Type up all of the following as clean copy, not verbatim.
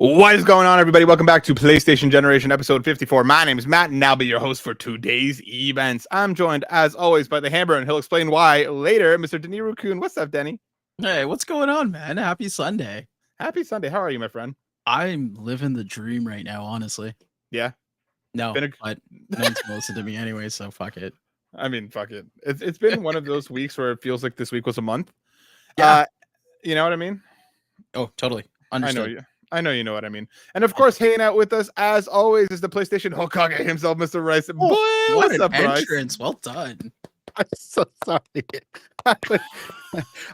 What is going on, everybody? Welcome back to PlayStation Generation episode 54. My name is Matt, and I'll be your host for today's events. I'm joined, as always, by the Hammer, and he'll explain why later. Mr. Denny Raccoon, what's up, Denny? Hey, what's going on, man? Happy Sunday. Happy Sunday. How are you, my friend? I'm living the dream right now, honestly. Yeah? No, but no one's gonna listen to me anyway, so fuck it. I mean, fuck it. It's been one of those weeks where it feels like this week was a month. Yeah. You know what I mean? Oh, totally. Understood. I know you know what I mean. And of course, hanging out with us, as always, is the PlayStation Hokage himself, Mr. Rice. Oh, Boy, what what's an up, Rice? entrance. Well done. I'm so sorry.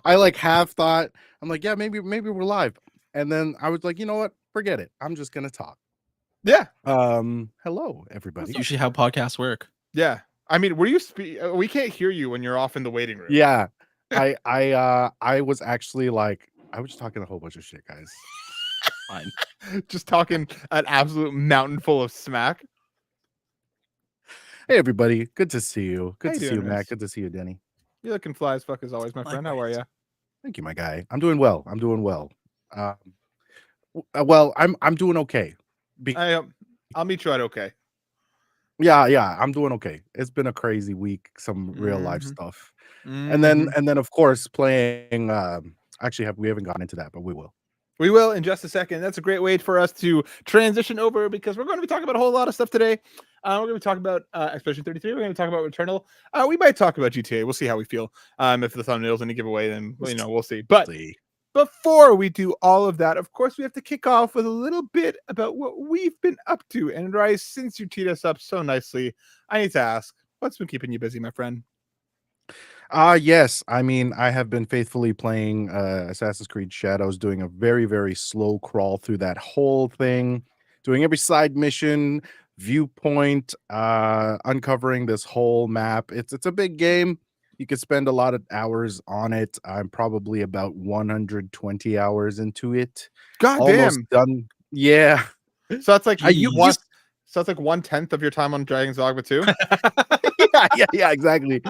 I like half thought, I'm like, yeah, maybe we're live. And then I was like, you know what? Forget it. I'm just gonna talk. Yeah. Hello, everybody. That's usually how podcasts work. Yeah. I mean, were you we can't hear you when you're off in the waiting room. Yeah. I was actually like, I was talking a whole bunch of shit, guys. Fine. Just talking an absolute mountain full of smack. Hey everybody, good to see you. Good How to you see you, doing, Matt. Rice? Good to see you, Denny. You're looking fly as fuck as always, my friend. How are you? Thank you, my guy. I'm doing well. I'm doing well. Well, I'm doing okay. I'll meet you at okay. Yeah, I'm doing okay. It's been a crazy week, some real life stuff. Mm-hmm. And then of course playing actually we haven't gotten into that, but we will. We will in just a second. That's a great way for us to transition over because we're going to be talking about a whole lot of stuff today. We're going to be talking about Expedition 33. We're going to talk about Returnal. We might talk about GTA. We'll see how we feel. If the thumbnail's any giveaway, then we'll see. But before we do all of that, of course, we have to kick off with a little bit about what we've been up to. And Rice, since you teed us up so nicely, I need to ask, what's been keeping you busy, my friend? Yes. I mean, I have been faithfully playing Assassin's Creed Shadows, doing a very, very slow crawl through that whole thing, doing every side mission, viewpoint, uncovering this whole map. It's a big game. You could spend a lot of hours on it. I'm probably about 120 hours into it. God Almost damn. done. Yeah. So that's like So that's like 1/10 of your time on Dragon's Dogma 2. yeah, exactly.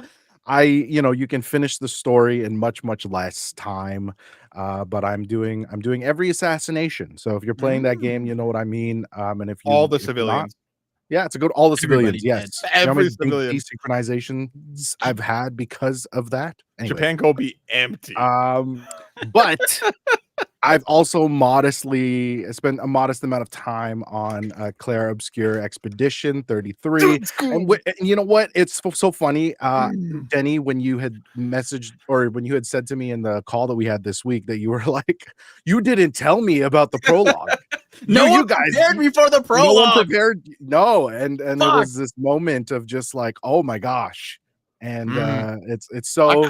You can finish the story in much less time, but I'm doing every assassination. So if you're playing that game, you know what I mean. And if you all the if you're not, civilians, yeah, it's a good all the Everybody civilians. Yes, every civilian. Desynchronizations I've had because of that. Anyway, Japan go be empty. but I've also modestly spent a modest amount of time on Clair Obscur Expedition 33. And you know what? It's so funny, Denny, when you had messaged or when you had said to me in the call that we had this week that you were like, you didn't tell me about the prologue. No you one guys prepared me for the prologue. No one prepared. No, and there was this moment of just like, oh my gosh. And it's so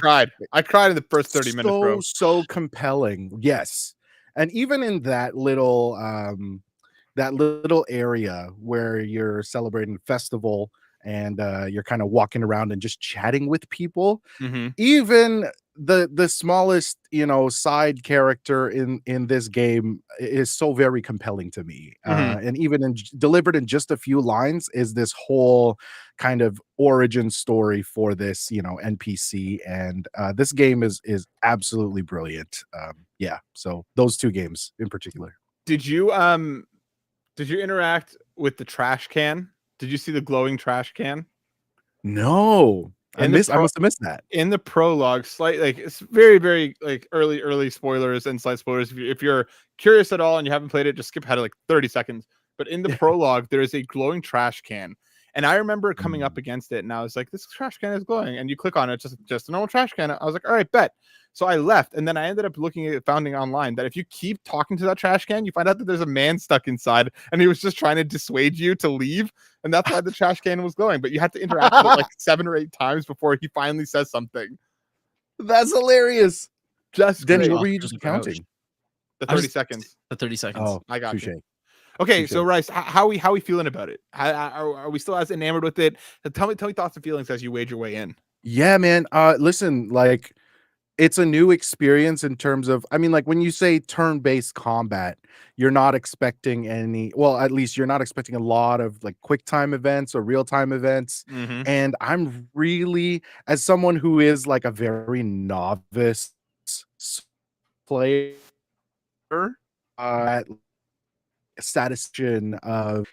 I cried in the first 30 minutes, bro. So compelling. Yes. And even in that little area where you're celebrating festival and you're kind of walking around and just chatting with people, even the smallest side character in this game is so very compelling to me. And even delivered in just a few lines is this whole kind of origin story for this NPC, and this game is absolutely brilliant. Yeah, so those two games in particular. Did you interact with the trash can? Did you see the glowing trash can? No. I must have missed that. In the prologue, it's very, very like early spoilers and slight spoilers. If you're curious at all and you haven't played it, just skip ahead of like 30 seconds. But in the prologue, there is a glowing trash can. And I remember coming up against it and I was like, this trash can is glowing. And you click on it, just a normal trash can. I was like, all right, bet. So I left. And then I ended up finding online that if you keep talking to that trash can, you find out that there's a man stuck inside and he was just trying to dissuade you to leave. And that's why the trash can was glowing. But you had to interact with it like 7 or 8 times before he finally says something. That's hilarious. Just Denny, what were you just counting? The 30 seconds. The 30 seconds. Oh, I got touche. you. Okay, so Rice, how we feeling about it? Are we still as enamored with it? Tell me thoughts and feelings as you wade your way in. Yeah, man. Listen, like it's a new experience in terms of, I mean, like when you say turn-based combat, you're not expecting at least you're not expecting a lot of like quick time events or real-time events. And I'm really, as someone who is like a very novice player, satisfaction of,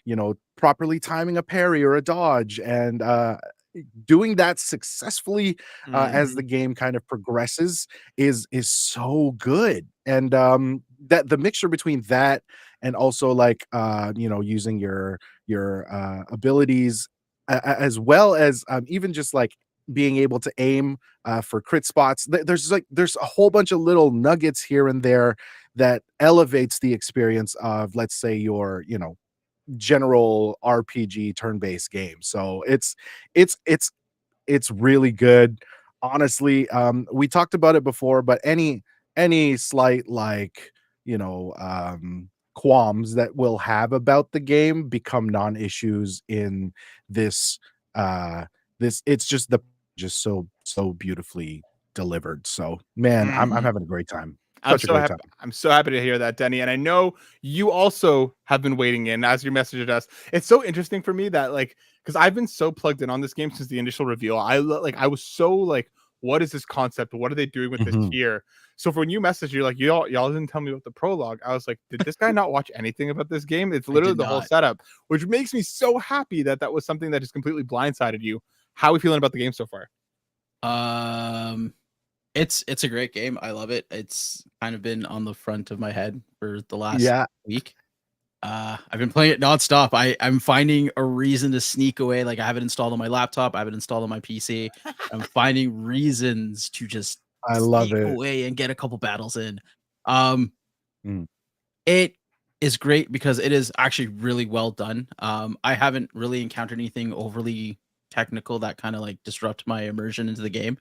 properly timing a parry or a dodge, and doing that successfully as the game kind of progresses is so good. And that the mixture between that and also like using your abilities, as well as even just like being able to aim for crit spots. There's a whole bunch of little nuggets here and there that elevates the experience of, let's say, your general RPG turn-based game. So it's really good. Honestly, we talked about it before, but any slight like, qualms that we'll have about the game become non-issues in this it's just so beautifully delivered. So man, I'm having a great time. Such a great time. I'm so happy to hear that, Denny. And I know you also have been waiting in as you messaged us. It's so interesting for me that because I've been so plugged in on this game since the initial reveal. I was so like, what is this concept? What are they doing with this here? So for when you messaged, you're like, y'all didn't tell me about the prologue. I was like, did this guy not watch anything about this game? It's literally the whole setup, which makes me so happy that was something that just completely blindsided you. How are we feeling about the game so far? It's a great game. I love it. It's kind of been on the front of my head for the last week. I've been playing it nonstop. I'm finding a reason to sneak away. Like, I have it installed on my laptop. I have it installed on my PC. I'm finding reasons to just sneak away and get a couple battles in. It is great because it is actually really well done. I haven't really encountered anything overly technical that kind of like disrupt my immersion into the game.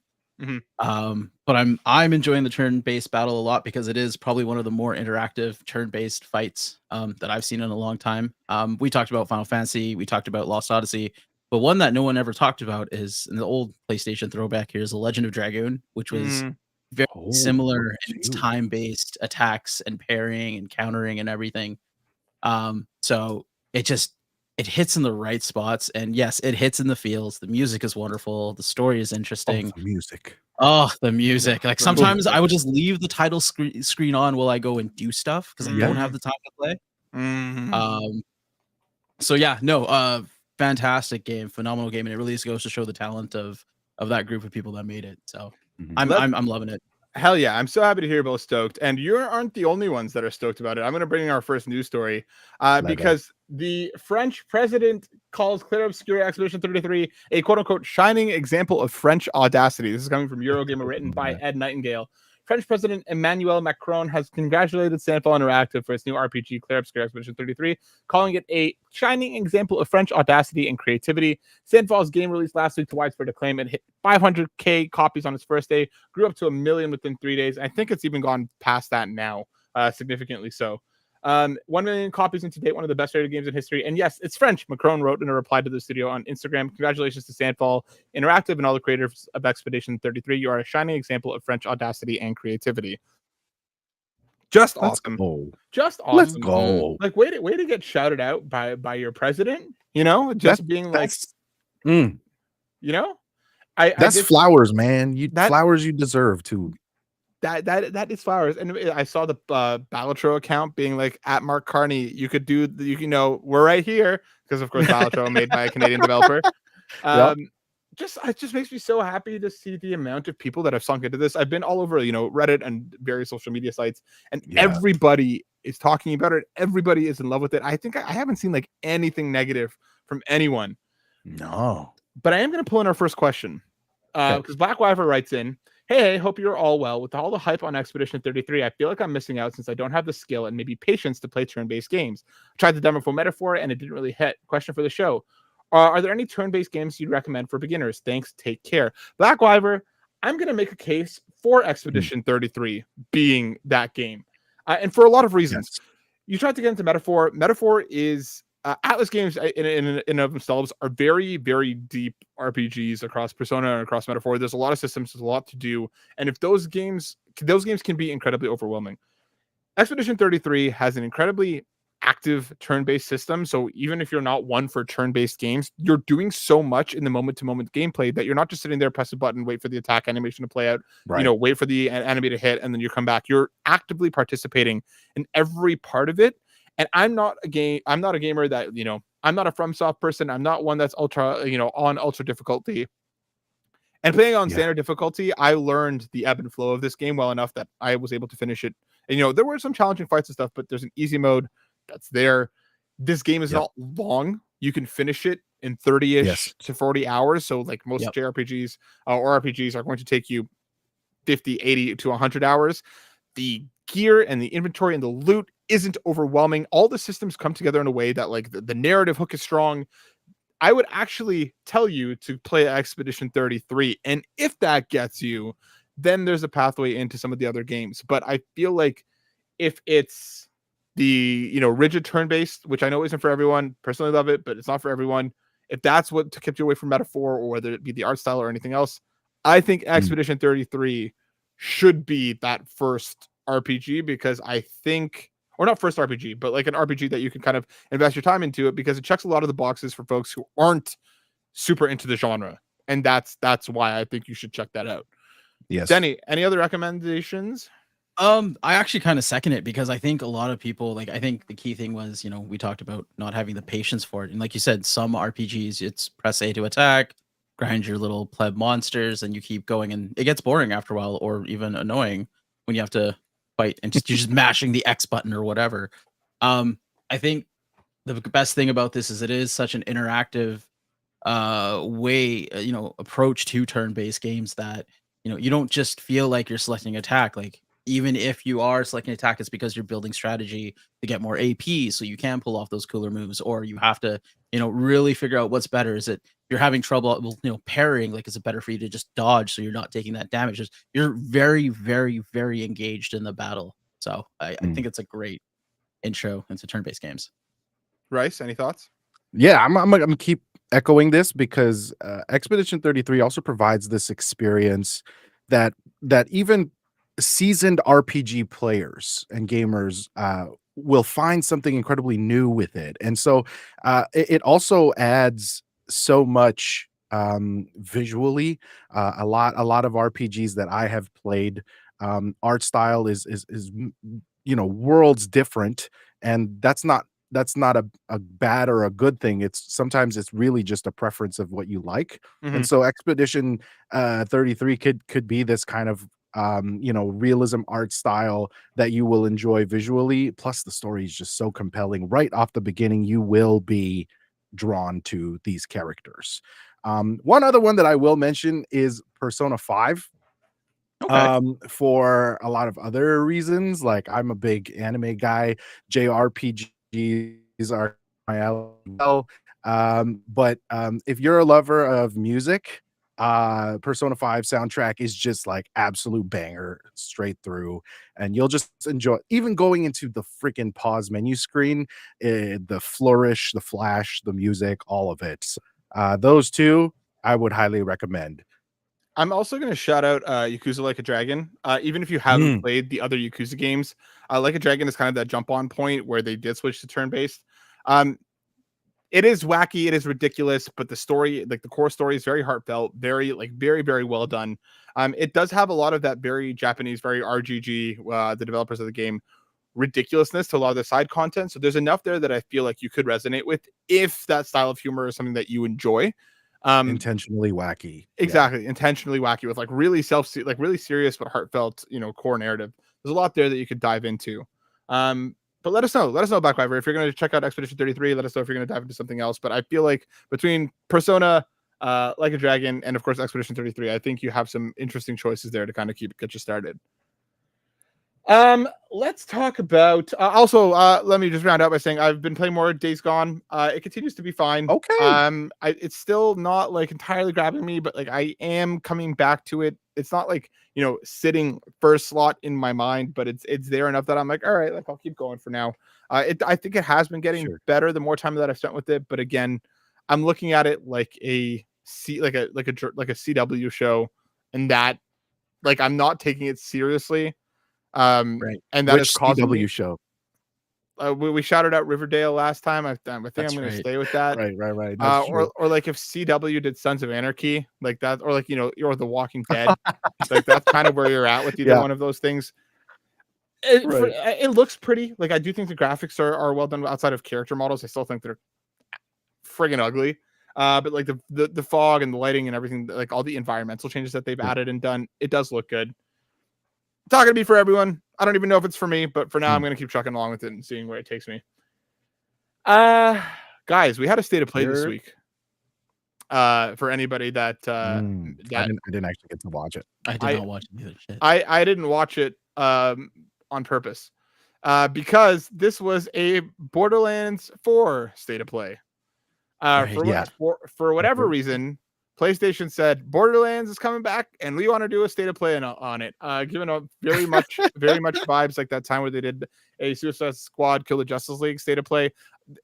But I'm enjoying the turn-based battle a lot because it is probably one of the more interactive turn-based fights that I've seen in a long time. We talked about Final Fantasy, we talked about Lost Odyssey, but one that no one ever talked about is in the old PlayStation throwback here is The Legend of Dragoon, which was very similar in its time-based attacks and parrying and countering and everything. So it hits in the right spots, and yes, it hits in the feels. The music is wonderful. The story is interesting. The music. The music. Like, sometimes I would just leave the title screen on while I go and do stuff because I don't have the time to play. So yeah, no, fantastic game, phenomenal game, and it really just goes to show the talent of that group of people that made it. So I'm loving it. Hell yeah. I'm so happy to hear you're both stoked. And you aren't the only ones that are stoked about it. I'm going to bring in our first news story because the French president calls Clair Obscur Expedition 33 a quote-unquote shining example of French audacity. This is coming from Eurogamer, written by Ed Nightingale. French President Emmanuel Macron has congratulated Sandfall Interactive for its new RPG, Clair Obscur Expedition 33, calling it a shining example of French audacity and creativity. Sandfall's game released last week to widespread acclaim. It hit 500K copies on its first day, grew up to 1 million within 3 days. I think it's even gone past that now, significantly so. 1 million copies into date, one of the best rated games in history. And yes, it's French, Macron wrote in a reply to the studio on Instagram. Congratulations to Sandfall Interactive and all the creators of Expedition 33. You are a shining example of French audacity and creativity. Just awesome. Just awesome. Let's go. Like, way to get shouted out by your president, just being like, that's flowers, man. Flowers you deserve too. That is flowers. And I saw the Balatro account being like, at Mark Carney, you could do we're right here, because of course Balatro made by a Canadian developer. It just makes me so happy to see the amount of people that have sunk into this. I've been all over Reddit and various social media sites, and everybody is talking about it. Everybody is in love with it. I think I haven't seen like anything negative from anyone. No, but I am going to pull in our first question because Black Wyver writes in, Hey, hope you're all well. With all the hype on Expedition 33, I feel like I'm missing out since I don't have the skill and maybe patience to play turn-based games. I tried the demo for Metaphor and it didn't really hit. Question for the show. Are there any turn-based games you'd recommend for beginners? Thanks. Take care. Black Wyver, I'm going to make a case for Expedition 33 being that game. And for a lot of reasons. Yes. You tried to get into Metaphor. Metaphor is... Atlas games in of themselves are very, very deep RPGs across Persona and across Metaphor. There's a lot of systems, there's a lot to do, and if those games can be incredibly overwhelming. Expedition 33 has an incredibly active turn-based system, so even if you're not one for turn-based games, you're doing so much in the moment-to-moment gameplay that you're not just sitting there, press a button, wait for the attack animation to play out, wait for the enemy to hit, and then you come back. You're actively participating in every part of it. And I'm not a gamer that, you know, I'm not a FromSoft person. I'm not one that's ultra, you know, on ultra difficulty. And playing on standard difficulty, I learned the ebb and flow of this game well enough that I was able to finish it. And, you know, there were some challenging fights and stuff, but there's an easy mode that's there. This game is not long. You can finish it in 30-ish to 40 hours. So like most JRPGs or RPGs are going to take you 50, 80 to 100 hours. The gear and the inventory and the loot isn't overwhelming. All the systems come together in a way that like the narrative hook is strong. I would actually tell you to play Expedition 33. And if that gets you, then there's a pathway into some of the other games. But I feel like if it's the, you know, rigid turn-based, which I know isn't for everyone, personally love it, but it's not for everyone. If that's what kept you away from Metaphor, or whether it be the art style or anything else, I think Expedition 33 should be that first RPG, because I think, or not first RPG, but like an RPG that you can kind of invest your time into it, because it checks a lot of the boxes for folks who aren't super into the genre. And that's why I think you should check that out. Yes. Denny, any other recommendations? I actually kind of second it, because I think a lot of people, like, I think the key thing was, you know, we talked about not having the patience for it. And like you said, some RPGs, it's press A to attack, grind your little pleb monsters, and you keep going, and it gets boring after a while, or even annoying when you have to fight and you're just mashing the X button or whatever. I think the best thing about this is it is such an interactive you know, approach to turn-based games, that, you know, you don't just feel like you're selecting attack. Like, even if you are selecting attack, it's because you're building strategy to get more AP, so you can pull off those cooler moves, or you have to, you know, really figure out what's better. Is it you're having trouble, you know, parrying? Like, is it better for you to just dodge so you're not taking that damage? Just, you're very, very, very engaged in the battle. So I think it's a great intro into turn-based games. Rice, any thoughts? Yeah, I'm gonna keep echoing this, because Expedition 33 also provides this experience that even seasoned RPG players and gamers will find something incredibly new with it. And so it also adds so much visually. A lot of RPGs that I have played, art style is you know, worlds different, and that's not a bad or a good thing. It's sometimes it's really just a preference of what you like. And so Expedition 33 could be this kind of you know, realism art style that you will enjoy visually. Plus the story is just so compelling right off the beginning. You will be drawn to these characters. One other one that I will mention is Persona 5. For a lot of other reasons. Like, I'm a big anime guy. JRPGs are my alley. But if you're a lover of music, Persona 5 soundtrack is just like absolute banger straight through, and you'll just enjoy. Even going into the freaking pause menu screen, the flourish, the flash, the music, all of it. Those two I would highly recommend. I'm also going to shout out Yakuza Like a Dragon. Even if you haven't played the other Yakuza games, Like a Dragon is kind of that jump on point where they did switch to turn-based. It is wacky, it is ridiculous, but the story, like the core story, is very heartfelt, very, very well done. It does have a lot of that very Japanese, very RGG, the developers of the game, ridiculousness to a lot of the side content. So there's enough there that I feel like you could resonate with if that style of humor is something that you enjoy. Intentionally wacky. Exactly. Intentionally wacky with like really really serious but heartfelt, you know, core narrative. There's a lot there that you could dive into. But let us know Backfiver, if you're going to check out Expedition 33. Let us know if you're going to dive into something else. But I feel like between Persona, Like a Dragon, and of course Expedition 33, I think you have some interesting choices there to kind of get you started. Let's talk about also let me just round out by saying I've been playing more Days Gone. It continues to be fine. Okay. It's still not like entirely grabbing me, but like I am coming back to it. It's not like, you know, sitting first slot in my mind, but it's there enough that I'm like, all right, like I'll keep going for now. I think it has been getting better the more time that I've spent with it, but again, I'm looking at it like a CW show, and that, like, I'm not taking it seriously. Right. And that is causing CW show. We shouted out Riverdale last time. I think I'm going to stay with that. Right. Or like if CW did Sons of Anarchy, like that, or like, you know, or The Walking Dead, like that's kind of where you're at with either one of those things. It looks pretty. Like I do think the graphics are well done outside of character models. I still think they're friggin' ugly. But like the fog and the lighting and everything, like all the environmental changes that they've added and done, it does look good. It's not gonna be for everyone. I don't even know if it's for me, but for now I'm gonna keep trucking along with it and seeing where it takes me. Guys, we had a state of play this week. For anybody that I didn't actually get to watch it. I did not watch it either. Shit. I didn't watch it on purpose. Because this was a Borderlands 4 state of play. For whatever reason, PlayStation said Borderlands is coming back, and we want to do a state of play on it. Given a very much vibes like that time where they did a Suicide Squad Kill the Justice League state of play.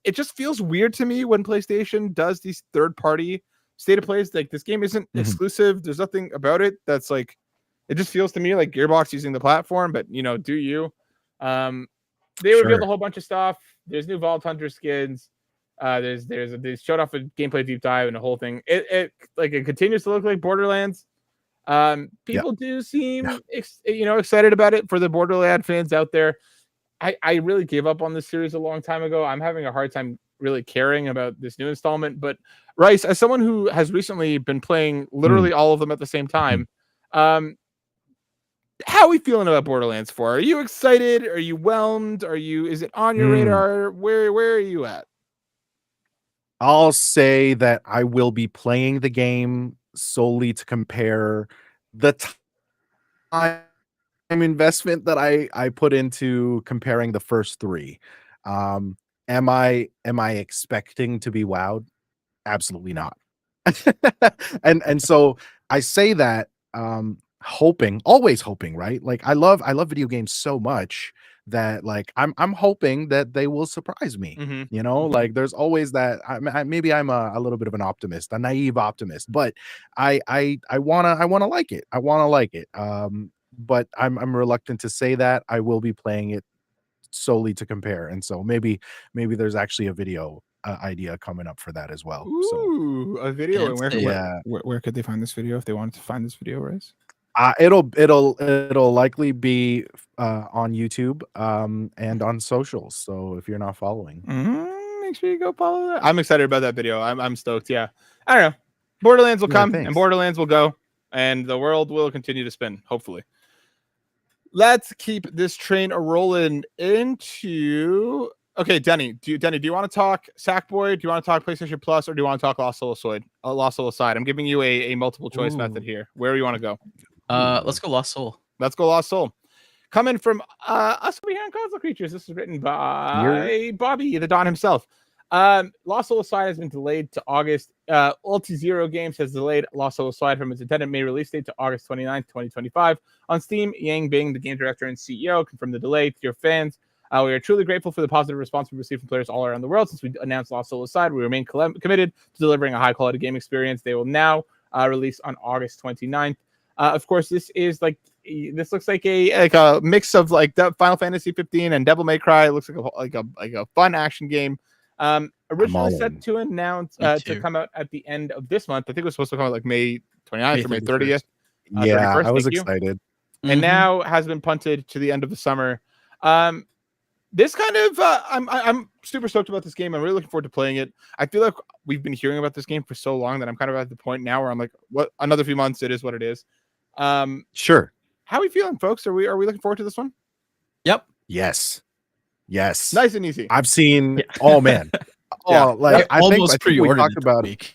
It just feels weird to me when PlayStation does these third-party state of plays. Like this game isn't exclusive. There's nothing about it that's like. It just feels to me like Gearbox using the platform, but do you? They revealed a whole bunch of stuff. There's new Vault Hunter skins. They showed off a gameplay deep dive and a whole thing. It continues to look like Borderlands. People do seem excited about it for the Borderlands fans out there. I really gave up on this series a long time ago. I'm having a hard time really caring about this new installment. But Rice, as someone who has recently been playing literally all of them at the same time, how are we feeling about Borderlands 4? Are you excited? Are you whelmed? Is it on your radar? Where are you at? I'll say that I will be playing the game solely to compare the time investment that I put into comparing the first three. Am I expecting to be wowed? Absolutely not. and so I say that always hoping, right? Like I love video games so much that like I'm hoping that they will surprise me. Like there's always that. Maybe I'm a little bit of an optimist, a naive optimist, but I wanna like it. I wanna like it. But I'm reluctant to say that. I will be playing it solely to compare, and so maybe there's actually a video idea coming up for that as well. Ooh, a video. And where could they find this video if they wanted to find this video, Rice? It'll likely be on YouTube and on socials. So if you're not following, make sure you go follow that. I'm excited about that video. I'm stoked. Yeah, I don't know. Borderlands will come and Borderlands will go, and the world will continue to spin. Hopefully. Let's keep this train rolling into. Okay, Denny. Do you want to talk Sackboy? Do you want to talk PlayStation Plus, or do you want to talk Lost Soul Aside? I'm giving you a multiple choice method here. Where do you want to go? Let's go Lost Soul. Let's go Lost Soul. Coming from us behind Console Creatures. This is written by Bobby the Don himself. Lost Soul Aside has been delayed to August. Ulti-Zero Games has delayed Lost Soul Aside from its intended May release date to August 29th, 2025. On Steam, Yang Bing, the game director and CEO, confirmed the delay to your fans. We are truly grateful for the positive response we received from players all around the world. Since we announced Lost Soul Aside, we remain committed to delivering a high-quality game experience. They will now release on August 29th. Of course, this looks like a mix of like Final Fantasy 15 and Devil May Cry. It looks like a fun action game. Originally set to announce to come out at the end of this month. I think it was supposed to come out like May 29th or May 30th. Yeah, 31st, I was excited. And now has been punted to the end of the summer. This kind of I'm super stoked about this game. I'm really looking forward to playing it. I feel like we've been hearing about this game for so long that I'm kind of at the point now where I'm like, what? Another few months, it is what it is. Sure. How are we feeling, folks? Are we looking forward to this one? Yep. Yes. Nice and easy. I've seen. Oh man. I think we talked about it.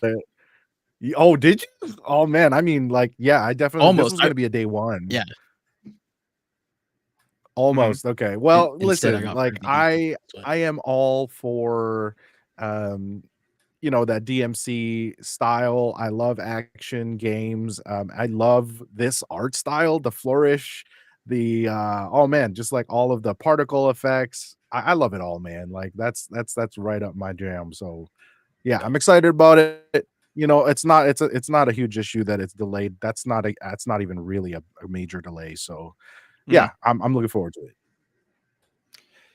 Oh, did you? Oh man. I mean, like, yeah. I definitely. This is going to be a day one. Yeah. Almost. Okay. Well, listen. Like, I am all for that DMC style. I love action games. I love this art style, the flourish, the just like all of the particle effects. I love it all, man. Like that's right up my jam. So yeah, I'm excited about it. It's not a huge issue that it's delayed. That's not even really a major delay. So yeah, I'm looking forward to it.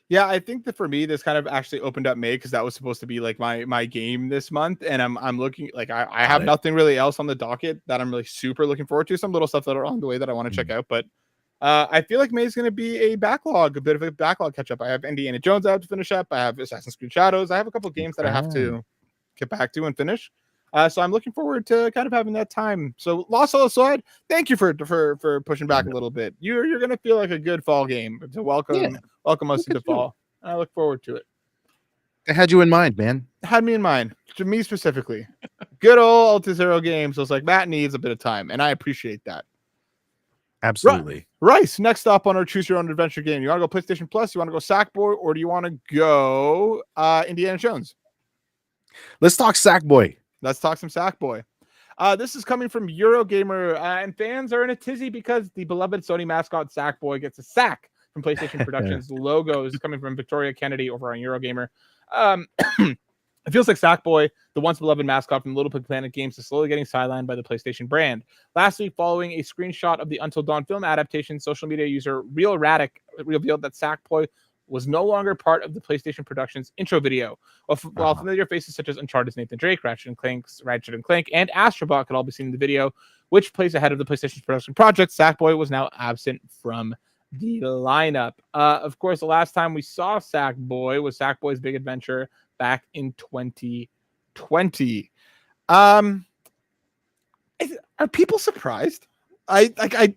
Yeah, I think that for me, this kind of actually opened up May because that was supposed to be like my game this month, and I'm looking like I have nothing really else on the docket that I'm really super looking forward to. Some little stuff that are on the way that I want to check out, but I feel like May is going to be a bit of a backlog catch up. I have Indiana Jones I have to finish up. I have Assassin's Creed Shadows. I have a couple of games that I have to get back to and finish. So I'm looking forward to kind of having that time. So Lost Soul Aside, thank you for pushing back a little bit. You're going to feel like a good fall game to welcome us into fall. I look forward to it. I had you in mind, man. Had me in mind, to me specifically. Good old Alta Zero games. So it's like that needs a bit of time, and I appreciate that. Absolutely. Rice, next up on our choose your own adventure game. You want to go PlayStation Plus? You want to go Sackboy, or do you want to go Indiana Jones? Let's talk Sackboy. Let's talk some Sackboy. This is coming from Eurogamer, and fans are in a tizzy because the beloved Sony mascot Sackboy gets a sack from PlayStation Productions. Logos coming from Victoria Kennedy over on Eurogamer. It feels like Sackboy, the once beloved mascot from Little Big Planet games, is slowly getting sidelined by the PlayStation brand. Last week, following a screenshot of the Until Dawn film adaptation, social media user Real Radic revealed that Sackboy was no longer part of the PlayStation Productions intro video. While familiar faces such as Uncharted's Nathan Drake, Ratchet and Clank, and Astrobot could all be seen in the video, which plays ahead of the PlayStation production project, Sackboy was now absent from the lineup. Of course, the last time we saw Sackboy was Sackboy's Big Adventure back in 2020. Are people surprised? I kind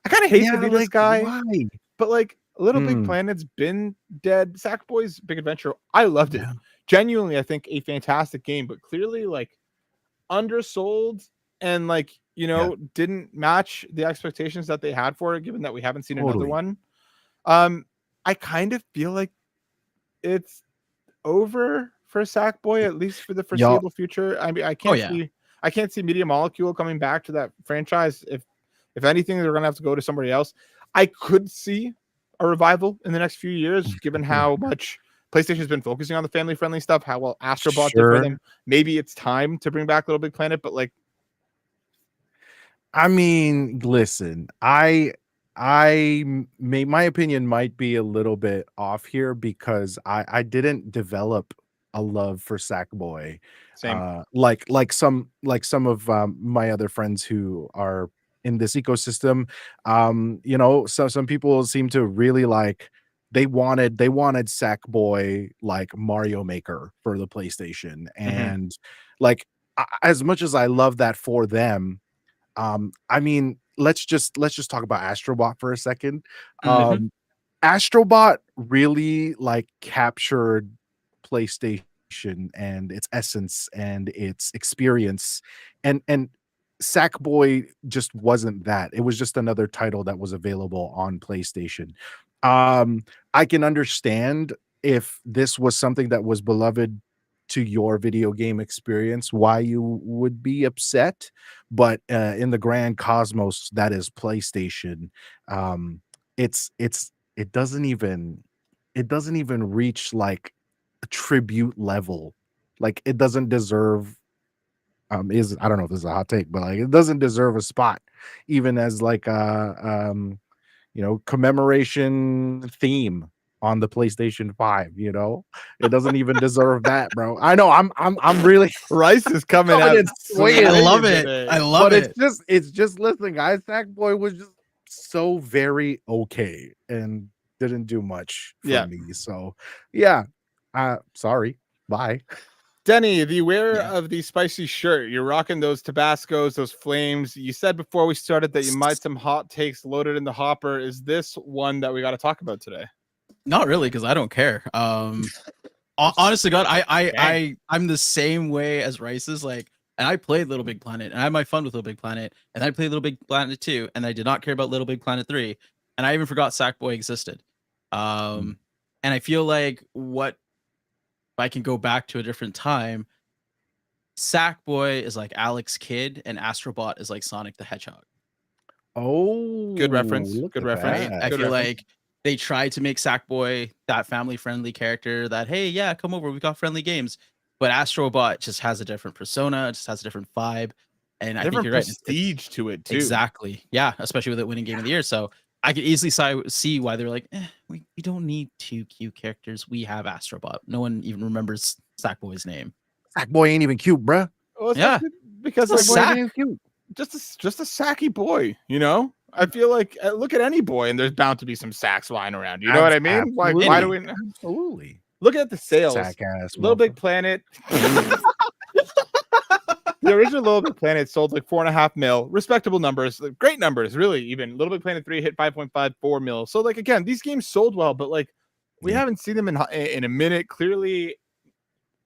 of hate to be this guy, why? but like Little Big Planet's been dead. Sackboy's Big Adventure, I loved it. Genuinely, I think a fantastic game, but clearly like undersold and like, didn't match the expectations that they had for it, given that we haven't seen another one. I kind of feel like it's over for Sackboy, at least for the foreseeable future. I mean, I can't see Media Molecule coming back to that franchise. If anything, they're gonna have to go to somebody else. I could see a revival in the next few years, given how much PlayStation's been focusing on the family-friendly stuff, how well Astrobot did for them. Maybe it's time to bring back Little Big Planet, but like, I mean, listen, my opinion might be a little bit off here because I didn't develop a love for Sackboy. Same. Like some of my other friends who are in this ecosystem. So some people seem to really like they wanted Sackboy like Mario Maker for the PlayStation. And like as much as I love that for them, I mean, let's just talk about Astrobot for a second. Astrobot really like captured PlayStation and its essence and its experience, and Sackboy just wasn't that. It was just another title that was available on PlayStation. I can understand if this was something that was beloved to your video game experience, why you would be upset, but in the grand cosmos that is PlayStation, it doesn't even reach like a tribute level. Like it doesn't deserve I don't know if this is a hot take, but like it doesn't deserve a spot even as like commemoration theme on the PlayStation 5, it doesn't even deserve that, bro. I know I'm really Rice is coming out. I love it. I love it. It's just listen, guys. Sackboy was just so very okay and didn't do much for me. So yeah, sorry. Bye. Denny, the wearer of the spicy shirt, you're rocking those Tabascos, those flames. You said before we started that you might some hot takes loaded in the hopper. Is this one that we got to talk about today? Not really, because I don't care. Honestly, God, I'm the same way as Rice's. Like, and I played Little Big Planet, and I had my fun with Little Big Planet, and I played Little Big Planet 2, and I did not care about Little Big Planet 3, and I even forgot Sackboy existed. And I feel like if I can go back to a different time, Sackboy is like Alex Kidd, and Astrobot is like Sonic the Hedgehog. Oh, good reference. Good reference. I feel like they tried to make Sackboy that family-friendly character that, hey, yeah, come over, we got friendly games. But Astrobot just has a different persona, just has a different vibe. And I think you're right. Prestige to it, too. Exactly. Yeah, especially with it winning Game of the Year. So I could easily see why they're like, we don't need two cute characters. We have Astrobot. No one even remembers Sackboy's name. Sackboy ain't even cute, bruh. Well, yeah, because Sack. ain't cute. Just a sacky boy, I feel like look at any boy, and there's bound to be some sacks flying around. You know what I mean? Like, why do we? Absolutely. Look at the sales. Sack-ass Little Big Planet. The original Little Big Planet sold like 4.5 mil, respectable numbers, like, great numbers, really. Even Little Big Planet 3 hit 5.54 mil. So like again, these games sold well, but like we haven't seen them in a minute. Clearly,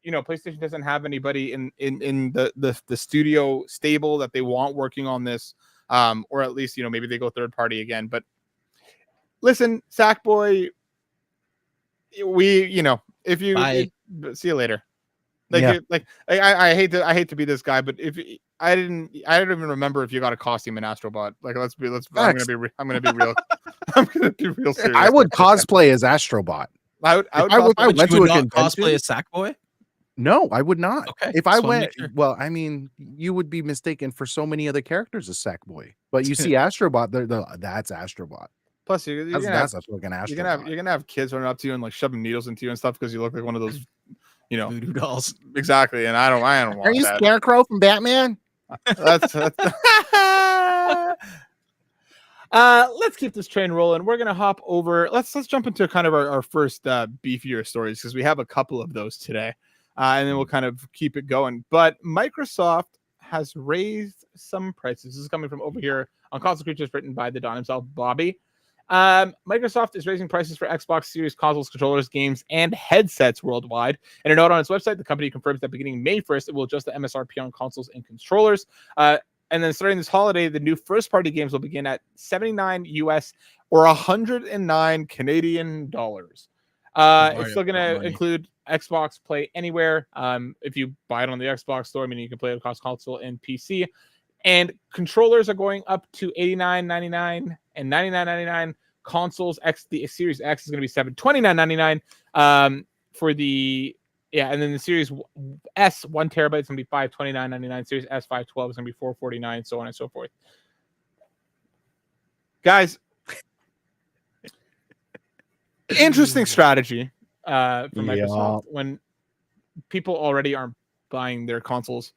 you know, PlayStation doesn't have anybody in the studio stable that they want working on this, or at least, you know, maybe they go third party again. But listen, Sackboy, you know, if you see you later. Like, I hate to be this guy, but if I don't even remember if you got a costume in Astrobot. Like, I'm gonna be real. I'm gonna be real serious. I would cosplay as Astrobot. I went to a convention. Cosplay as Sackboy? No, I would not. Okay. If I went, well, I mean, you would be mistaken for so many other characters as Sackboy. But you see Astrobot, that's Astrobot. Plus, that's a fucking Astrobot. You're gonna have kids running up to you and like shoving needles into you and stuff because you look like one of those, you know, voodoo dolls. Exactly. And I don't want Are you that. Scarecrow from Batman? That's let's keep this train rolling. We're gonna hop over. Let's jump into kind of our first beefier stories, because we have a couple of those today, and then we'll kind of keep it going. But Microsoft has raised some prices. This is coming from over here on Console Creatures, written by the Don himself, Bobby. Microsoft is raising prices for Xbox Series consoles, controllers, games, and headsets worldwide. In a note on its website, the company confirms that beginning May 1st, it will adjust the MSRP on consoles and controllers. And then starting this holiday, the new first-party games will begin at $79 US or 109 Canadian dollars. It's still going to include Xbox Play Anywhere. If you buy it on the Xbox store, meaning you can play it across console and PC. And controllers are going up to $89.99 and $99.99. Consoles, the Series X is going to be $729.99. For the and then the Series S 1 terabyte is going to be $529.99. Series S 512 is going to be $449, so on and so forth. Guys, interesting strategy from Microsoft when people already aren't buying their consoles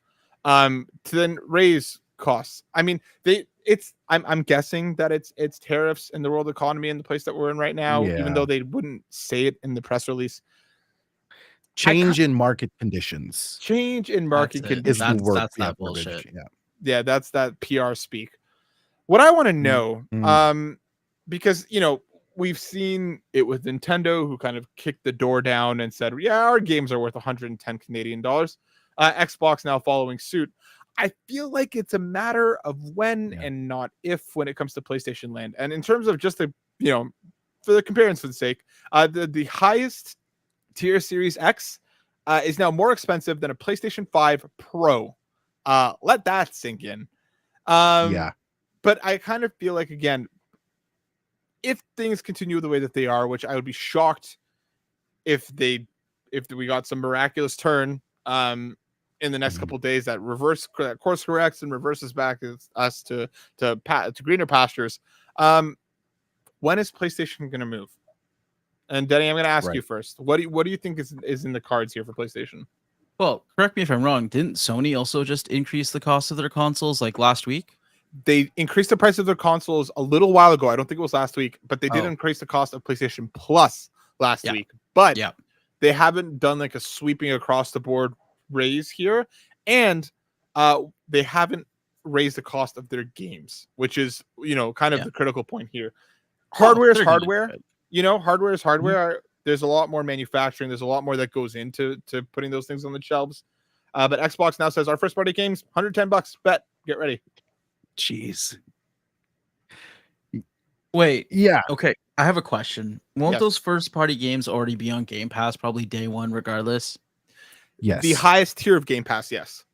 to then raise costs. I mean, I'm guessing that it's tariffs in the world economy in the place that we're in right now, even though they wouldn't say it in the press release. Change in market conditions. Change in market conditions. That's that bullshit. Yeah, that's that PR speak. What I want to know, because, you know, we've seen it with Nintendo, who kind of kicked the door down and said, yeah, our games are worth 110 Canadian dollars. Xbox now following suit. I feel like it's a matter of when and not if when it comes to PlayStation land. And in terms of just the, you know, for the comparison's sake, the highest tier Series X is now more expensive than a PlayStation 5 Pro. Let that sink in. But I kind of feel like, again, if things continue the way that they are, which I would be shocked if we got some miraculous turn in the next couple of days that course corrects and reverses back us to greener pastures. When is PlayStation going to move? And Denny, I'm going to ask you first. What do you think is in the cards here for PlayStation? Well, correct me if I'm wrong. Didn't Sony also just increase the cost of their consoles like last week? They increased the price of their consoles a little while ago. I don't think it was last week, but they did increase the cost of PlayStation Plus last week. But they haven't done like a sweeping across the board raise here, and they haven't raised the cost of their games, which is, you know, kind of the critical point here. Hardware is hardware. You know, hardware is hardware. There's a lot more manufacturing. There's a lot more that goes into putting those things on the shelves. But Xbox now says our first party games, $110. Bet. Get ready. Jeez. Wait. Yeah. Okay. I have a question. Won't those first party games already be on Game Pass probably day one regardless? Yes. The highest tier of Game Pass, yes.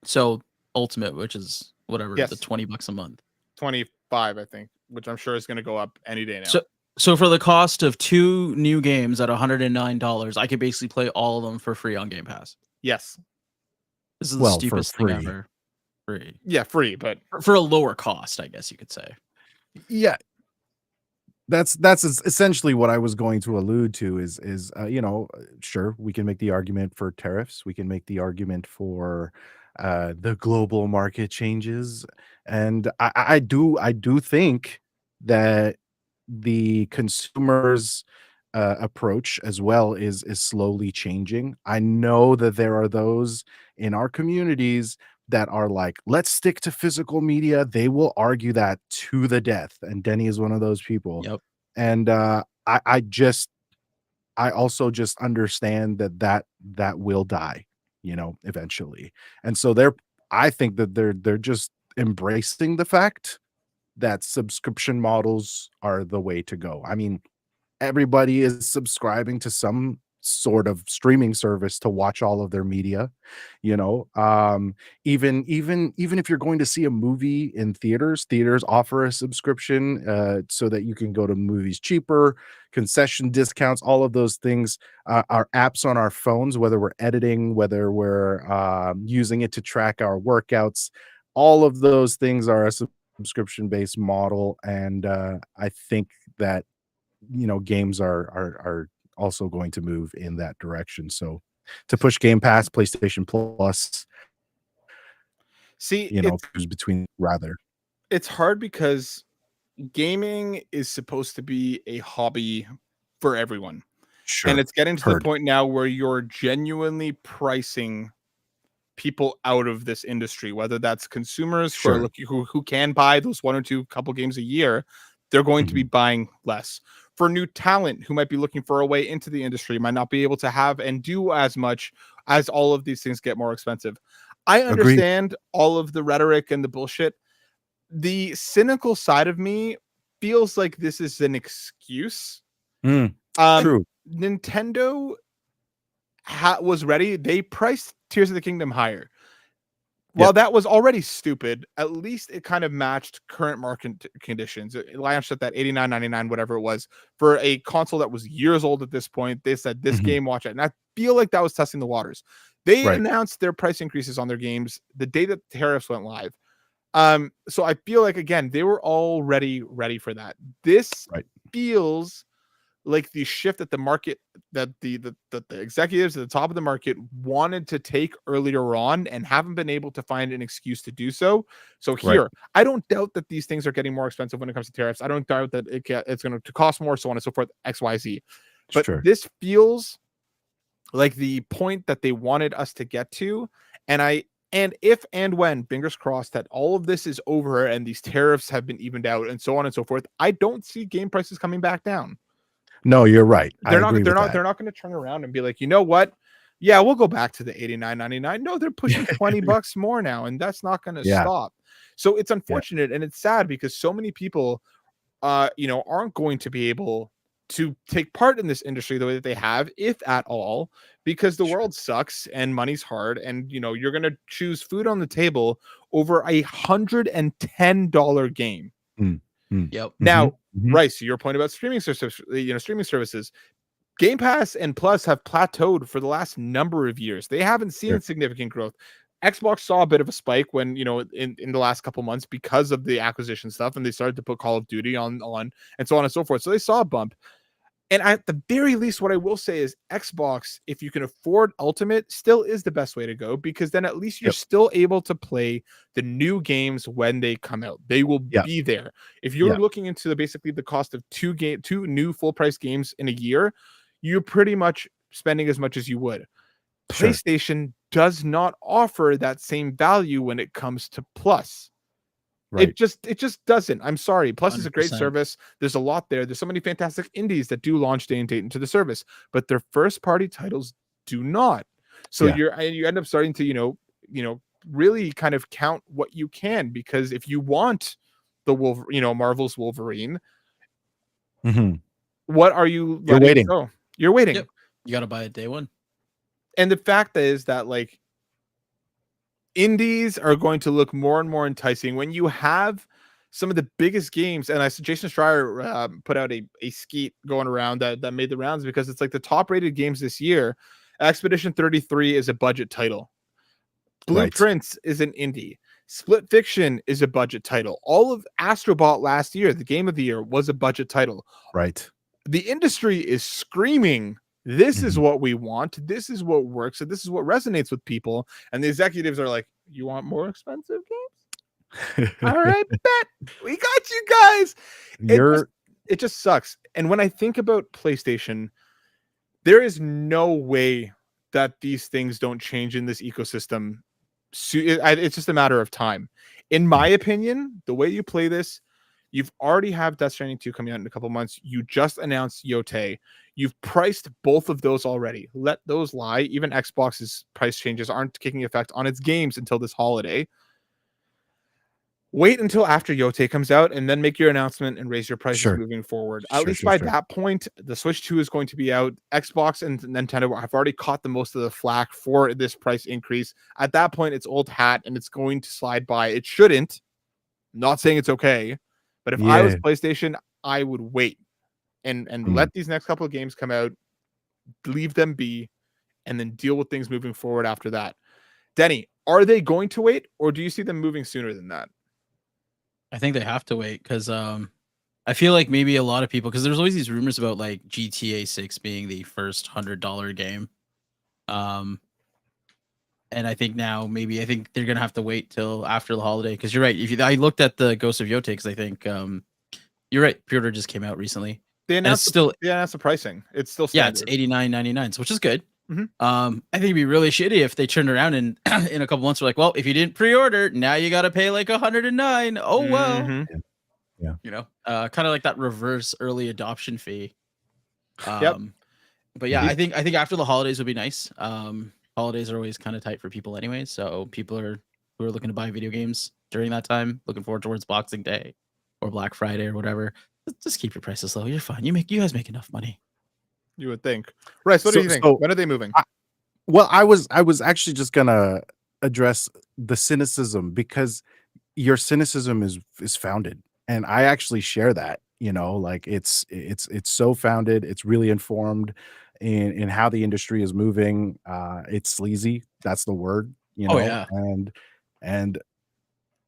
So Ultimate, which is whatever, the $20 a month. 25, I think, which I'm sure is going to go up any day now. So for the cost of 2 new games at $109, I could basically play all of them for free on Game Pass. Yes. This is the stupidest thing ever. Free. Yeah, free, but for a lower cost, I guess you could say. Yeah. That's essentially what I was going to allude to is you know, sure, we can make the argument for tariffs. We can make the argument for the global market changes, and I do think that the consumers approach as well is slowly changing. I know that there are those in our communities that are like, let's stick to physical media. They will argue that to the death, and Denny is one of those people. Yep. And I also just understand that will die, eventually. And so I think that they're just embracing the fact that subscription models are the way to go. I mean, everybody is subscribing to some sort of streaming service to watch all of their media, you know. Even if you're going to see a movie in theaters offer a subscription so that you can go to movies cheaper, concession discounts, all of those things. Our apps on our phones, whether we're editing, whether we're using it to track our workouts, all of those things are a subscription based model. And I think that games are also going to move in that direction. So to push Game Pass, PlayStation Plus, See, choose between rather. it's hard because gaming is supposed to be a hobby for everyone. Sure. And it's getting to the point now where you're genuinely pricing people out of this industry, whether that's consumers who are looking who can buy those one or two couple games a year, they're going to be buying less. For new talent who might be looking for a way into the industry, might not be able to have and do as much as all of these things get more expensive. I understand all of the rhetoric and the bullshit. The cynical side of me feels like this is an excuse. True. Nintendo was ready. They priced Tears of the Kingdom higher. While that was already stupid, at least it kind of matched current market conditions. It launched at that $89.99, whatever it was, for a console that was years old at this point. They said this game, watch it. And I feel like that was testing the waters. They announced their price increases on their games the day that tariffs went live. So I feel like, again, they were already ready for that. This feels like the shift that the market, that the executives at the top of the market wanted to take earlier on and haven't been able to find an excuse to do so. So here, I don't doubt that these things are getting more expensive when it comes to tariffs. I don't doubt that it's going to cost more, so on and so forth, XYZ. But this feels like the point that they wanted us to get to. And if and when, fingers crossed, that all of this is over and these tariffs have been evened out and so on and so forth, I don't see game prices coming back down. No, you're right. They're not going to turn around and be like, you know what? Yeah, we'll go back to the $89.99. No, they're pushing $20 more now, and that's not going to stop. So it's unfortunate and it's sad because so many people aren't going to be able to take part in this industry the way that they have, if at all, because the world sucks and money's hard, and you're going to choose food on the table over $110 game. Yep. Now, right. So your point about streaming services, Game Pass and Plus have plateaued for the last number of years. They haven't seen significant growth. Xbox saw a bit of a spike when, in the last couple months because of the acquisition stuff, and they started to put Call of Duty on and so on and so forth. So they saw a bump. And at the very least, what I will say is Xbox, if you can afford Ultimate, still is the best way to go, because then at least you're still able to play the new games when they come out. They will be there. If you're looking into basically the cost of two new full price games in a year, you're pretty much spending as much as you would. PlayStation does not offer that same value when it comes to Plus. It just doesn't. I'm sorry. Plus 100%. Is a great service. There's a lot there. There's so many fantastic indies that do launch day and date into the service, but their first party titles do not. So you end up starting to really kind of count what you can, because if you want the Marvel's Wolverine, what are you? You're waiting. Go? You're waiting. Yep. You got to buy it day one. And the fact is that indies are going to look more and more enticing when you have some of the biggest games. And Jason Schreier put out a skeet going around that made the rounds, because it's like the top rated games this year. Expedition 33 is a budget title. Blueprints is an indie. Split Fiction is a budget title. All of Astrobot last year, the game of the year, was a budget title. The industry is screaming, this is what we want. This is what works. And this is what resonates with people. And the executives are like, You want more expensive games? All right, bet. We got you guys. It just sucks. And when I think about PlayStation, there is no way that these things don't change in this ecosystem. It's just a matter of time. In my opinion, the way you play this, you've already have Death Stranding 2 coming out in a couple months. You just announced Yote. You've priced both of those already. Let those lie. Even Xbox's price changes aren't taking effect on its games until this holiday. Wait until after Yote comes out and then make your announcement and raise your prices moving forward. At least by that point, the Switch 2 is going to be out. Xbox and Nintendo have already caught the most of the flack for this price increase. At that point, it's old hat and it's going to slide by. It shouldn't. I'm not saying it's okay, but if I was PlayStation, I would wait and let these next couple of games come out, leave them be, and then deal with things moving forward after that. Denny, are they going to wait, or do you see them moving sooner than that? I think they have to wait because I feel like maybe a lot of people, because there's always these rumors about like GTA6 being the first $100 game. And I think now I think they're gonna have to wait till after the holiday, because you're right. I looked at the Ghost of Yote because I think you're right. Pre-order just came out recently. They announced the pricing. It's still standard. It's $89.99, which is good. Mm-hmm. I think it'd be really shitty if they turned around and in a couple months were like, well, if you didn't pre-order, now you got to pay like $109. Oh well, yeah. You know, kind of like that reverse early adoption fee. But yeah, I think after the holidays would be nice. Holidays are always kind of tight for people anyway, so people who are looking to buy video games during that time, looking forward towards Boxing Day or Black Friday or whatever. Just keep your prices low. You're fine. You guys make enough money. You would think. Right. So what do you think? When are they moving? I was actually just gonna address the cynicism, because your cynicism is founded, and I actually share that. You know, like it's so founded. It's really informed in how the industry is moving. It's sleazy. That's the word. You know, and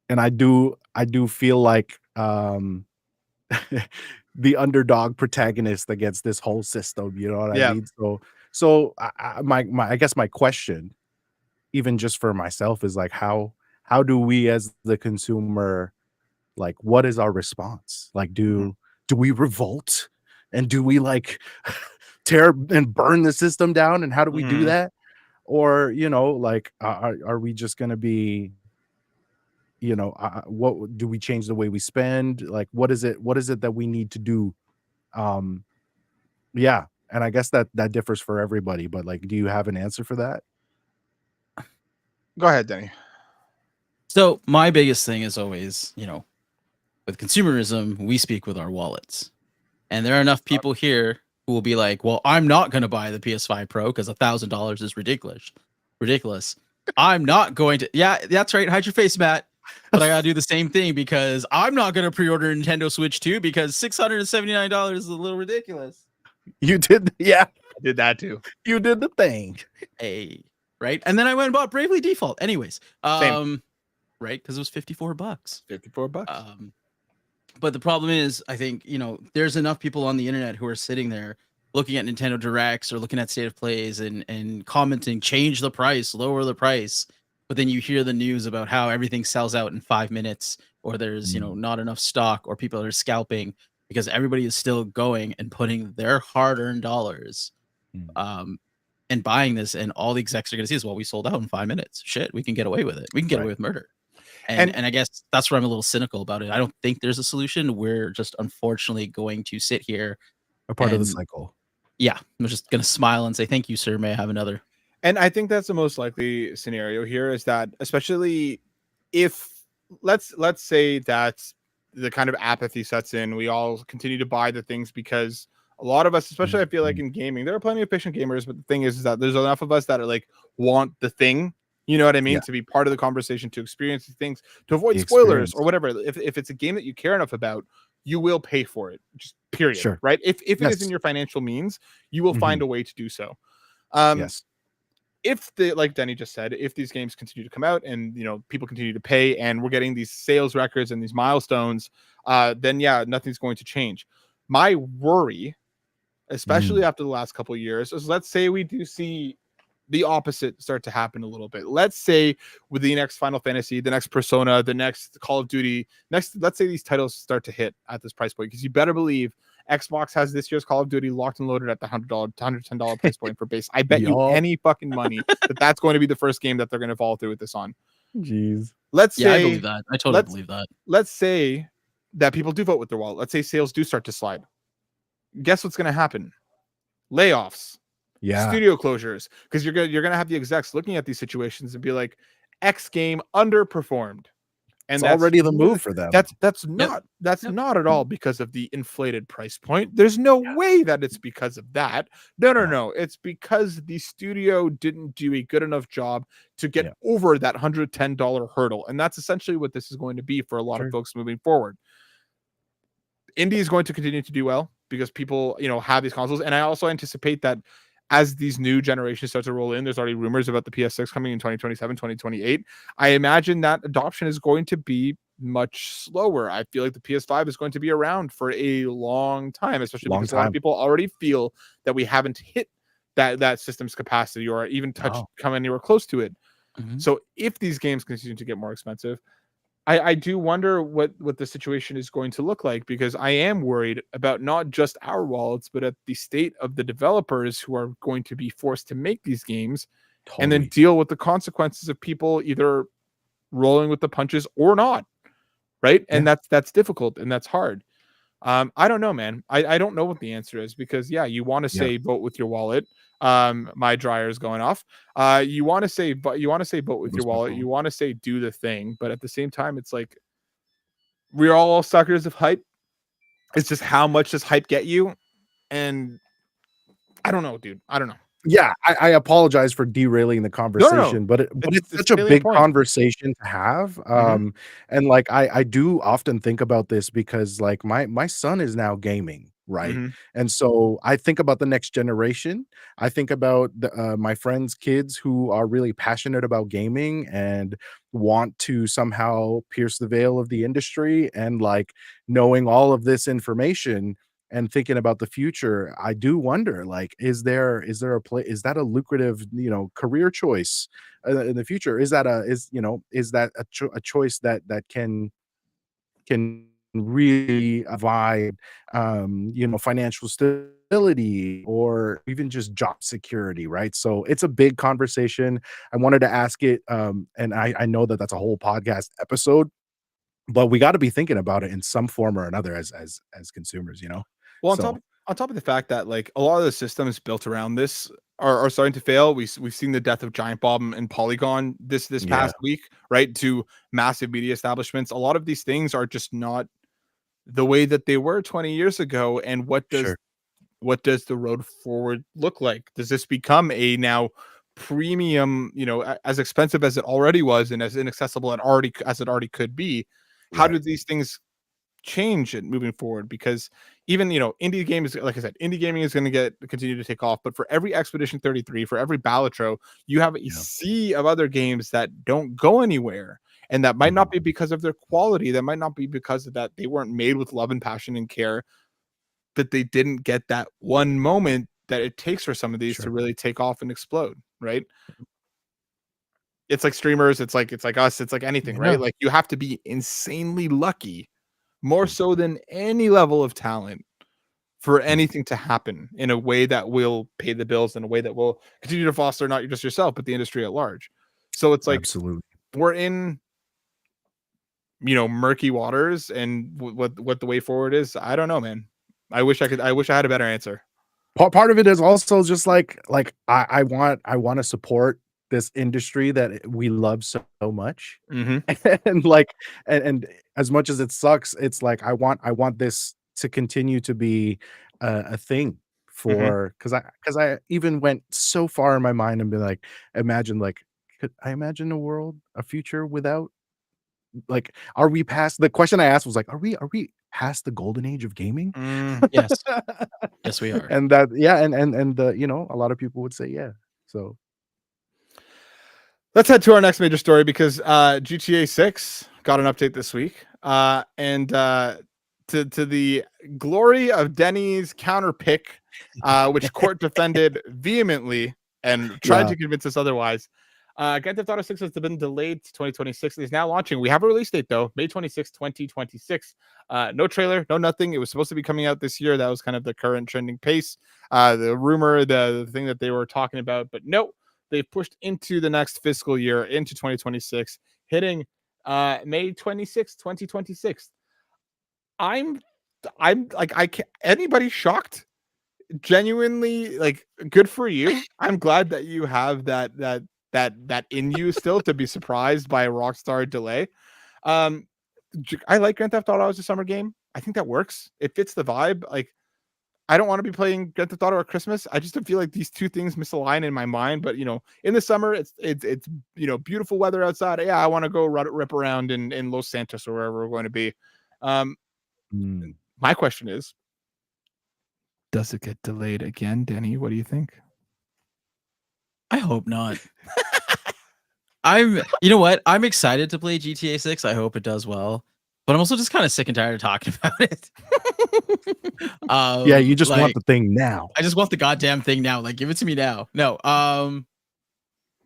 I do feel like the underdog protagonist against this whole system, you know what I mean? So I guess my question, even just for myself, is like, how do we as the consumer, like, what is our response? Like, do we revolt, and do we like tear and burn the system down, and how do we do that? Or, you know, like, are we just gonna be, you know, what do we change the way we spend? Like, what is it that we need to do? And I guess that differs for everybody, but like, do you have an answer for that? Go ahead, Denny. So my biggest thing is always, you know, with consumerism, we speak with our wallets, and there are enough people here who will be like, well, I'm not going to buy the PS5 Pro because $1,000 is ridiculous. I'm not going to. Yeah, that's right. Hide your face, Matt. But I gotta do the same thing because I'm not gonna pre-order Nintendo Switch 2 because $679 is a little ridiculous. You did, I did that too. You did the thing. Hey, right? And then I went and bought Bravely Default. Anyways, Same. Right? Because it was $54. $54. But the problem is, I think, you know, there's enough people on the internet who are sitting there looking at Nintendo Directs or looking at State of Plays and commenting, change the price, lower the price. But then you hear the news about how everything sells out in 5 minutes, or there's, you know, not enough stock, or people are scalping because everybody is still going and putting their hard-earned dollars and buying this. And all the execs are going to see is, well, we sold out in 5 minutes. Shit, we can get away with it. We can get away with murder. And I guess that's where I'm a little cynical about it. I don't think there's a solution. We're just unfortunately going to sit here. A part of the cycle. Yeah. I'm just going to smile and say, thank you, sir. May I have another? And I think that's the most likely scenario here, is that, especially if let's say that the kind of apathy sets in, we all continue to buy the things because a lot of us, especially I feel like in gaming, there are plenty of patient gamers, but the thing is that there's enough of us that are like want the thing, you know what I mean, to be part of the conversation, to experience these things, to avoid spoilers or whatever. If it's a game that you care enough about, you will pay for it, just period. Right? If it is in your financial means, you will find a way to do so. If like Denny just said, if these games continue to come out and, you know, people continue to pay and we're getting these sales records and these milestones, then nothing's going to change. My worry, especially after the last couple of years, is let's say we do see the opposite start to happen a little bit. Let's say with the next Final Fantasy, the next Persona, the next Call of Duty, let's say these titles start to hit at this price point, because you better believe Xbox has this year's Call of Duty locked and loaded at the $110 price point for base. I bet you any fucking money that's going to be the first game that they're going to follow through with this on. Jeez. Let's say, I believe that. I totally believe that. Let's say that people do vote with their wallet. Let's say sales do start to slide. Guess what's going to happen? Layoffs. Studio closures, because you're gonna have the execs looking at these situations and be like, X game underperformed, and it's already the move for them. That's not at all because of the inflated price point. There's no way that it's because of that. No. It's because the studio didn't do a good enough job to get over that $110 hurdle, and that's essentially what this is going to be for a lot of folks moving forward. Indie is going to continue to do well because people, have these consoles, and I also anticipate that as these new generations start to roll in, there's already rumors about the PS6 coming in 2027, 2028. I imagine that adoption is going to be much slower. I feel like the PS5 is going to be around for a long time, especially because a lot of people already feel that we haven't hit that system's capacity or even come anywhere close to it. Mm-hmm. So if these games continue to get more expensive, I do wonder what the situation is going to look like, because I am worried about not just our wallets, but at the state of the developers who are going to be forced to make these games and then deal with the consequences of people either rolling with the punches or not. Right. And that's difficult and that's hard. I don't know, man. I don't know what the answer is, because you want to say vote with your wallet. My dryer is going off. You want to say vote with your wallet. You want to say do the thing, but at the same time, it's like we're all suckers of hype. It's just how much does hype get you? And I don't know, dude. I don't know. Yeah, I apologize for derailing the conversation, but it's such a big conversation to have. And like I do often think about this because like my son is now gaming, right? And so I think about the next generation. I think about my friends' kids who are really passionate about gaming and want to somehow pierce the veil of the industry, and like knowing all of this information and thinking about the future, I do wonder, like, is there a play? Is that a lucrative, career choice in the future? Is that a choice that can really provide, financial stability or even just job security, right? So it's a big conversation. I wanted to ask it, and I know that that's a whole podcast episode, but we got to be thinking about it in some form or another as consumers, Well, on top of the fact that like a lot of the systems built around this are starting to fail. We've seen the death of Giant Bomb and Polygon this past week, right? To massive media establishments. A lot of these things are just not the way that they were 20 years ago. And what does the road forward look like? Does this become a now premium, as expensive as it already was and as inaccessible as it already could be? How do these things change it moving forward? Because even indie games, like I said, indie gaming is going to continue to take off, but for every Expedition 33, for every Balatro, you have a sea of other games that don't go anywhere, and that might not be because of their quality, that might not be because of that they weren't made with love and passion and care, that they didn't get that one moment that it takes for some of these to really take off and explode, right? It's like streamers, it's like us, it's like anything, right? Like you have to be insanely lucky, more so than any level of talent, for anything to happen in a way that will pay the bills, in a way that will continue to foster not just yourself, but the industry at large. So it's like, absolutely, we're in, murky waters, and what the way forward is, I don't know, man. I wish I had a better answer. Part of it is also just like I want to support this industry that we love so much. And like, and as much as it sucks, it's like, I want this to continue to be a thing for, cause I even went so far in my mind and be like, could I imagine a future without, like, are we past, the question I asked was like, are we past the golden age of gaming? Yes. Yes, we are. And that, and a lot of people would say, yeah. So let's head to our next major story, because GTA6 got an update this week. And to the glory of Denny's counter pick, which court defended vehemently, and tried to convince us otherwise. Grand Theft Auto 6 has been delayed to 2026. It is now launching. We have a release date though, May 26, 2026. No trailer, no nothing. It was supposed to be coming out this year. That was kind of the current trending pace. The rumor, the thing that they were talking about, but no, they've pushed into the next fiscal year, into 2026, hitting May 26, 2026. I'm like, I can't, anybody shocked? Genuinely, like, good for you. I'm glad that you have that in you still to be surprised by a Rockstar delay. I like Grand Theft Auto as a summer game. I think that works. It fits the vibe. Like, I don't want to be playing Grand Theft Auto at Christmas. I just feel like these two things misalign in my mind. But in the summer, it's beautiful weather outside. Yeah, I want to go rip around in Los Santos or wherever we're going to be. My question is, does it get delayed again, Denny? What do you think? I hope not. You know what? I'm excited to play GTA 6. I hope it does well. But I'm also just kind of sick and tired of talking about it. Yeah, you just want the thing now. I just want the goddamn thing now. Like, give it to me now. No. An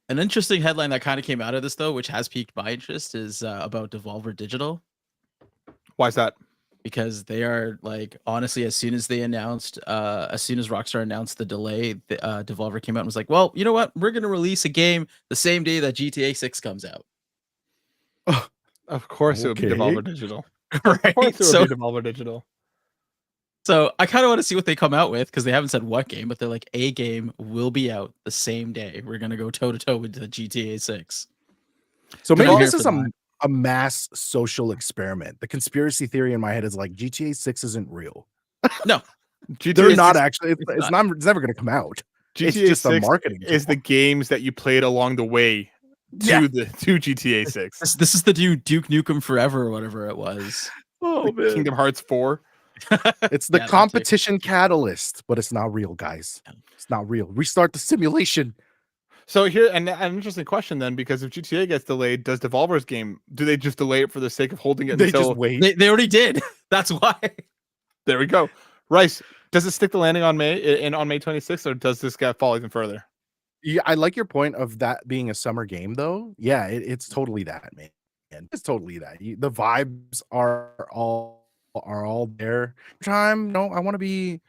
interesting headline that kind of came out of this, though, which has piqued my interest, is about Devolver Digital. Why is that? Because they are, like, honestly, as soon as Rockstar announced the delay, Devolver came out and was like, well, you know what? We're going to release a game the same day that GTA 6 comes out. Of course it would be Devolver Digital. Right? Of course it would be Devolver Digital. So I kind of want to see what they come out with, because they haven't said what game, but they're like, a game will be out the same day. We're going to go toe-to-toe with the GTA 6. So maybe this is a mass social experiment. The conspiracy theory in my head is like GTA 6 isn't real. No, they're not actually. It's never going to come out. GTA it's just 6 a marketing is the games that you played along the way to GTA 6. This is the Duke Nukem Forever or whatever it was. Oh, man. Kingdom Hearts 4. It's the competition catalyst, but it's not real, guys. It's not real. Restart the simulation. So here, and an interesting question then, because if GTA gets delayed, does Devolver's game, do they just delay it for the sake of holding it until... just wait? They already did. That's why. There we go. Rice, does it stick the landing on May 26th, or does this guy fall even further? Yeah, I like your point of that being a summer game, though. Yeah, it's totally that, man. It's totally that. The vibes are all there. Time, I want to be,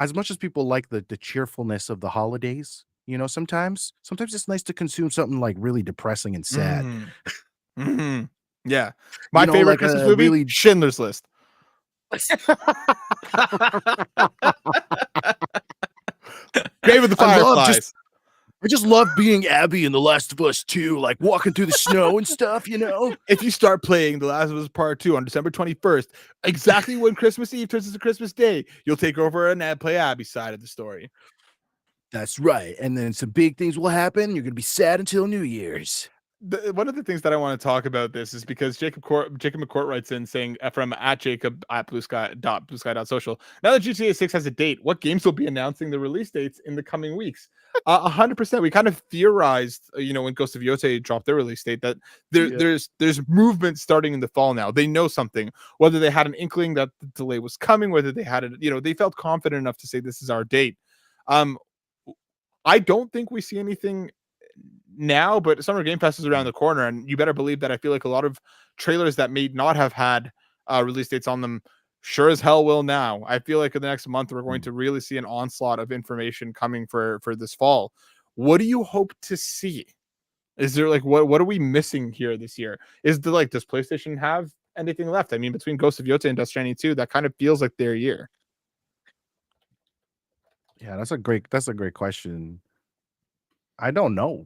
as much as people like the cheerfulness of the holidays, sometimes it's nice to consume something like really depressing and sad. Yeah, my favorite like Christmas movie, really... Schindler's List. Grave of the Fireflies. I just love being Abby in The Last of Us 2, like walking through the snow and stuff, If you start playing The Last of Us Part 2 on December 21st, exactly when Christmas Eve turns into Christmas Day, you'll take over and play Abby's side of the story. That's right. And then some big things will happen. You're going to be sad until New Year's. One of the things that I want to talk about this is because Jacob McCourt writes in saying from @Jacob@bluesky.social. Now that GTA 6 has a date, what games will be announcing the release dates in the coming weeks? 100%. We kind of theorized, when Ghost of Yotei dropped their release date, that there's movement starting in the fall now. They know something, whether they had an inkling that the delay was coming, whether they had it, they felt confident enough to say this is our date. I don't think we see anything now, but Summer Game Fest is around the corner, and you better believe that I feel like a lot of trailers that may not have had release dates on them sure as hell will now. I feel like in the next month we're going to really see an onslaught of information coming for this fall. What do you hope to see? Is there what are we missing here this year? Does PlayStation have anything left? I mean, between Ghost of Yotei and Death Stranding 2, that kind of feels like their year. Yeah, that's a great question. I don't know,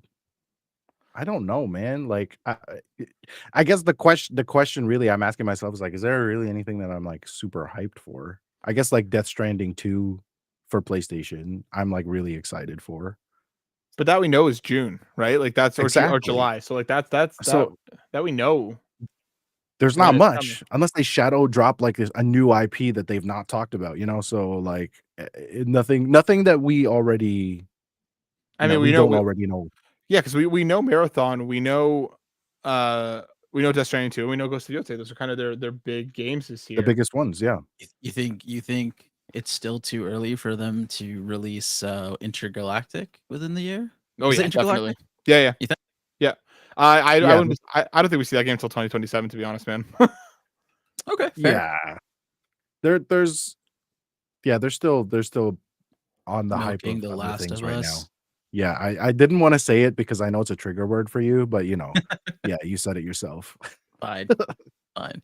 man. Like, I guess the question really I'm asking myself is is there really anything that I'm super hyped for? I guess Death Stranding 2 for PlayStation, I'm really excited for. But that we know is June, right? That's or July. So that's that we know. There's not much unless they shadow drop a new IP that they've not talked about, So nothing that we already. I mean, we don't already know. Yeah, because we know Marathon, we know Death Stranding 2, we know Ghost of Yotei. Those are kind of their big games this year. The biggest ones, yeah. You think it's still too early for them to release Intergalactic within the year. Oh, Is yeah, it definitely. Intergalactic? Yeah. You think? Yeah. I Yeah. wouldn't. I don't think we see that game until 2027. To be honest, man. Okay, fair. Yeah. There's they're still on the hype Milking The of the Last things of right now. Us. Yeah, I didn't want to say it because I know it's a trigger word for you, but yeah, you said it yourself. Fine. Fine.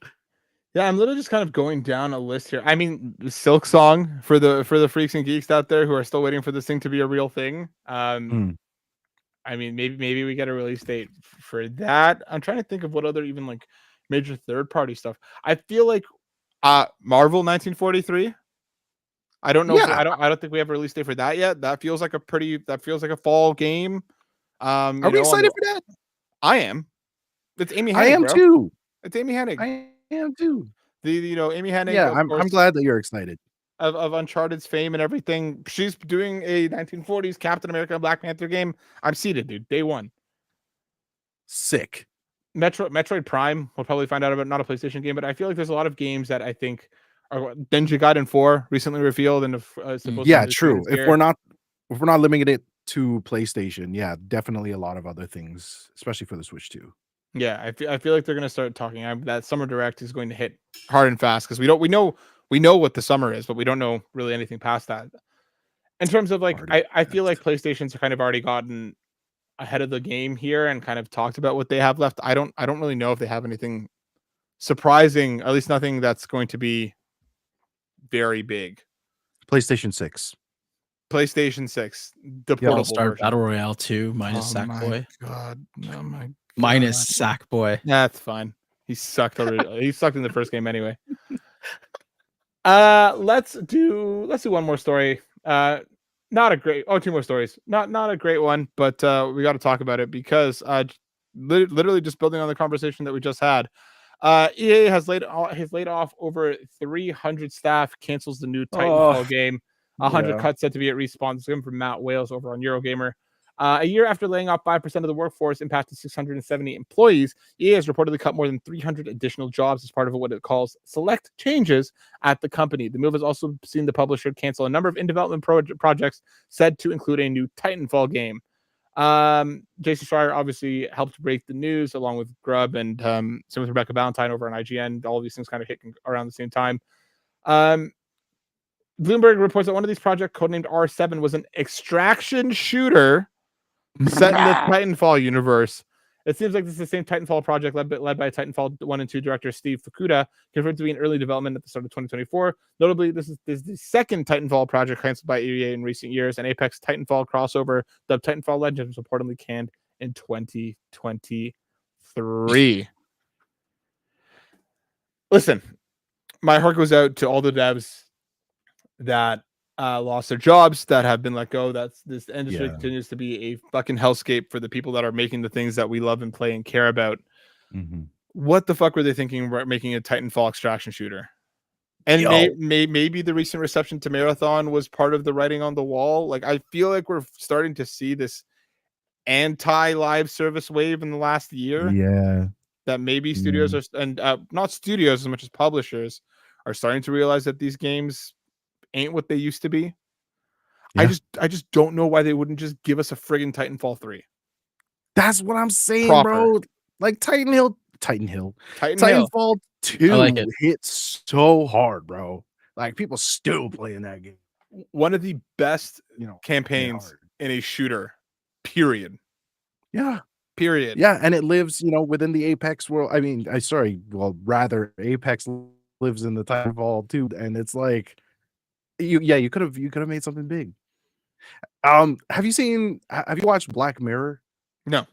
Yeah, I'm literally just kind of going down a list here. I mean, Silk Song for the freaks and geeks out there who are still waiting for this thing to be a real thing. I mean, maybe we get a release date for that. I'm trying to think of what other even like major third party stuff. I feel like Marvel 1943. I don't know. Yeah. I don't think we have a release date for that yet. That feels like a fall game. Are we excited for that? I am. It's Amy Hennig, I am bro. too. It's Amy Hennig. I am too. Amy Hennig. Yeah, of I'm course, glad that you're excited. Of Uncharted's fame and everything. She's doing a 1940s Captain America Black Panther game. I'm seated, dude. Day one. Sick. Metroid Prime, we'll probably find out about, not a PlayStation game, but I feel like there's a lot of games that I think are Ninja Gaiden 4 recently revealed and supposed Yeah, to true. If we're not limiting it to PlayStation, yeah, definitely a lot of other things, especially for the Switch too. Yeah, I feel like they're gonna start talking. That Summer Direct is going to hit hard and fast because we know what the summer is, but we don't know really anything past that. In terms of like, I feel like PlayStation's kind of already gotten ahead of the game here and kind of talked about what they have left. I don't really know if they have anything surprising, at least nothing that's going to be very big. PlayStation 6. PlayStation 6, the portable All-Star version. Battle Royale 2 minus Sackboy. God, oh my God. Minus Sackboy. That's fine. He sucked already. He sucked in the first game anyway. Let's do one more story. Not a great. Oh, two more stories. Not a great one, but we got to talk about it because literally just building on the conversation that we just had. EA has laid off over 300 staff. Cancels the new Titanfall game. 100 cuts said to be at Respawn. This from Matt Wales over on Eurogamer. A year after laying off 5% of the workforce, impacted 670 employees, EA has reportedly cut more than 300 additional jobs as part of what it calls select changes at the company. The move has also seen the publisher cancel a number of in-development projects said to include a new Titanfall game. Jason Schreier obviously helped break the news along with Grubb and same with Rebecca Valentine over on IGN. All of these things kind of hit around the same time. Bloomberg reports that one of these projects, codenamed R7, was an extraction shooter set in the Titanfall universe. It seems like this is the same Titanfall project led by Titanfall 1 and 2 director Steve Fukuda, confirmed to be in early development at the start of 2024. Notably, this is the second Titanfall project canceled by EA in recent years, and Apex Titanfall crossover, dubbed Titanfall Legends, was reportedly canned in 2023. Listen, my heart goes out to all the devs that lost their jobs, that have been let go. This industry continues to be a fucking hellscape for the people that are making the things that we love and play and care about. What the fuck were they thinking about making a Titanfall extraction shooter? And maybe the recent reception to Marathon was part of the writing on the wall. Like, I feel like we're starting to see this anti-live service wave in the last year. Yeah, that maybe studios are, and not studios as much as publishers, are starting to realize that these games ain't what they used to be. I just don't know why they wouldn't just give us a friggin' Titanfall 3. That's what I'm saying, bro. Like Titanfall 2 hits so hard, bro. Like, people still playing that game. One of the best, campaigns in a shooter, period. Yeah. Period. Yeah, and it lives, within the Apex world. I mean, rather Apex lives in the Titanfall too, and it's like you could have made something big. Have you watched Black Mirror? No.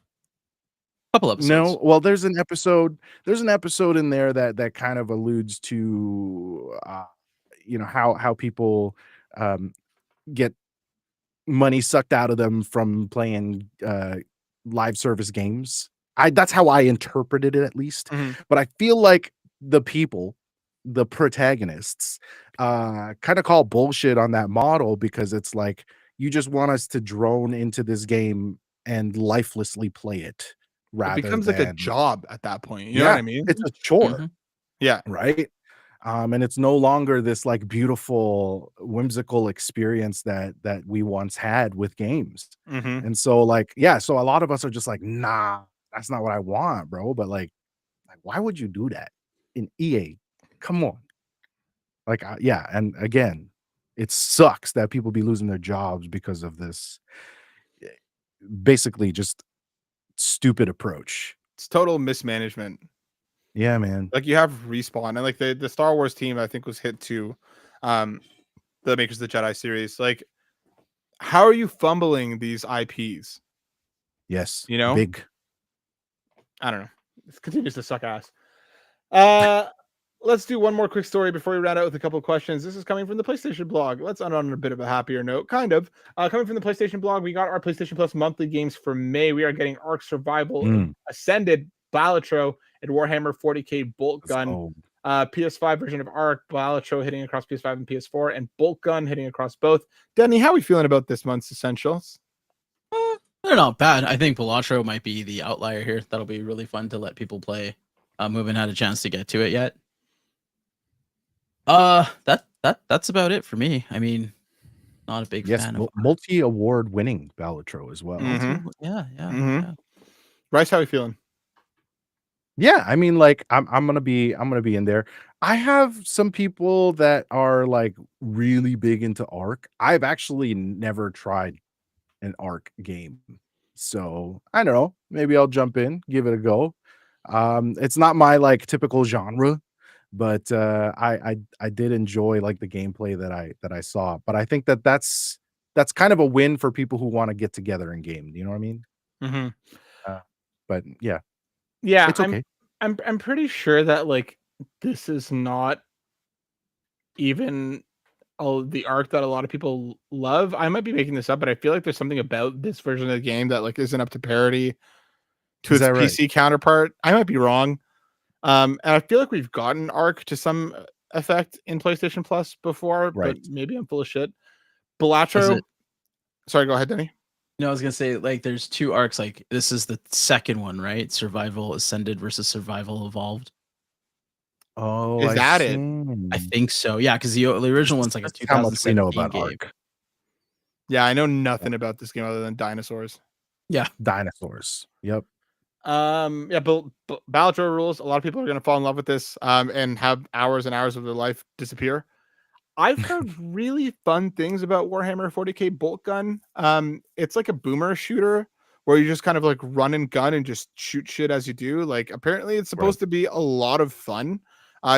Couple episodes. No. Well, there's an episode in there that kind of alludes to how people get money sucked out of them from playing live service games. That's how I interpreted it, at least. But I feel like the protagonists kind of call bullshit on that model, because it's like, you just want us to drone into this game and lifelessly play it. It becomes like a job at that point. You know what I mean? It's a chore. Yeah. Right. And it's no longer this like beautiful, whimsical experience that we once had with games. And so like, yeah, so a lot of us are just like, nah, that's not what I want, bro. But like why would you do that in EA? Come on. Like, yeah, and again, it sucks that people be losing their jobs because of this basically just stupid approach. It's total mismanagement. Yeah, man. Like you have Respawn and like the Star Wars team, I think was hit too. The makers of the Jedi series. Like, how are you fumbling these IPs? Yes, You know, big. I don't know. It continues to suck ass. Let's do one more quick story before we round out with a couple of questions. This is coming from the PlayStation blog. Let's end on a bit of a happier note, kind of. Coming from the PlayStation blog, we got our PlayStation Plus monthly games for May. We are getting Ark Survival, Ascended, Balatro, and Warhammer 40k Bolt Gun. PS5 version of Ark, Balatro hitting across PS5 and PS4, and Bolt Gun hitting across both. Denny, how are we feeling about this month's essentials? They're not bad. I think Balatro might be the outlier here. That'll be really fun to let people play. We haven't had a chance to get to it yet. That's about it for me. I mean, not a big fan of multi-award winning Balatro as well. Yeah. Bryce, how are we feeling? Yeah, I mean, like I'm gonna be in there. I have some people that are like really big into Ark. I've actually never tried an Ark game, so I don't know. Maybe I'll jump in, give it a go. It's not my like typical genre, but I did enjoy like the gameplay that I saw. But I think that's kind of a win for people who want to get together in game. You know what I mean? But yeah, it's okay. I'm pretty sure that like this is not even the Ark that a lot of people love. I might be making this up, but I feel like there's something about this version of the game that like isn't up to parity to its PC counterpart. I might be wrong. And I feel like we've gotten Ark to some effect in PlayStation Plus before, but maybe I'm full of shit. Balatro. Sorry, go ahead, Denny. No, I was gonna say like there's two Arks. Like this is the second one, right? Survival Ascended versus Survival Evolved. Oh, is that it? I think so. Yeah, because the original one's like a 2017 know about game. Ark. Yeah, I know nothing about this game other than dinosaurs. Yeah, dinosaurs. Yep. But Balatro rules. A lot of people are going to fall in love with this and have hours and hours of their life disappear. I've heard really fun things about Warhammer 40k Bolt Gun. It's like a boomer shooter where you just kind of like run and gun and just shoot shit as you do. Like apparently it's supposed to be a lot of fun.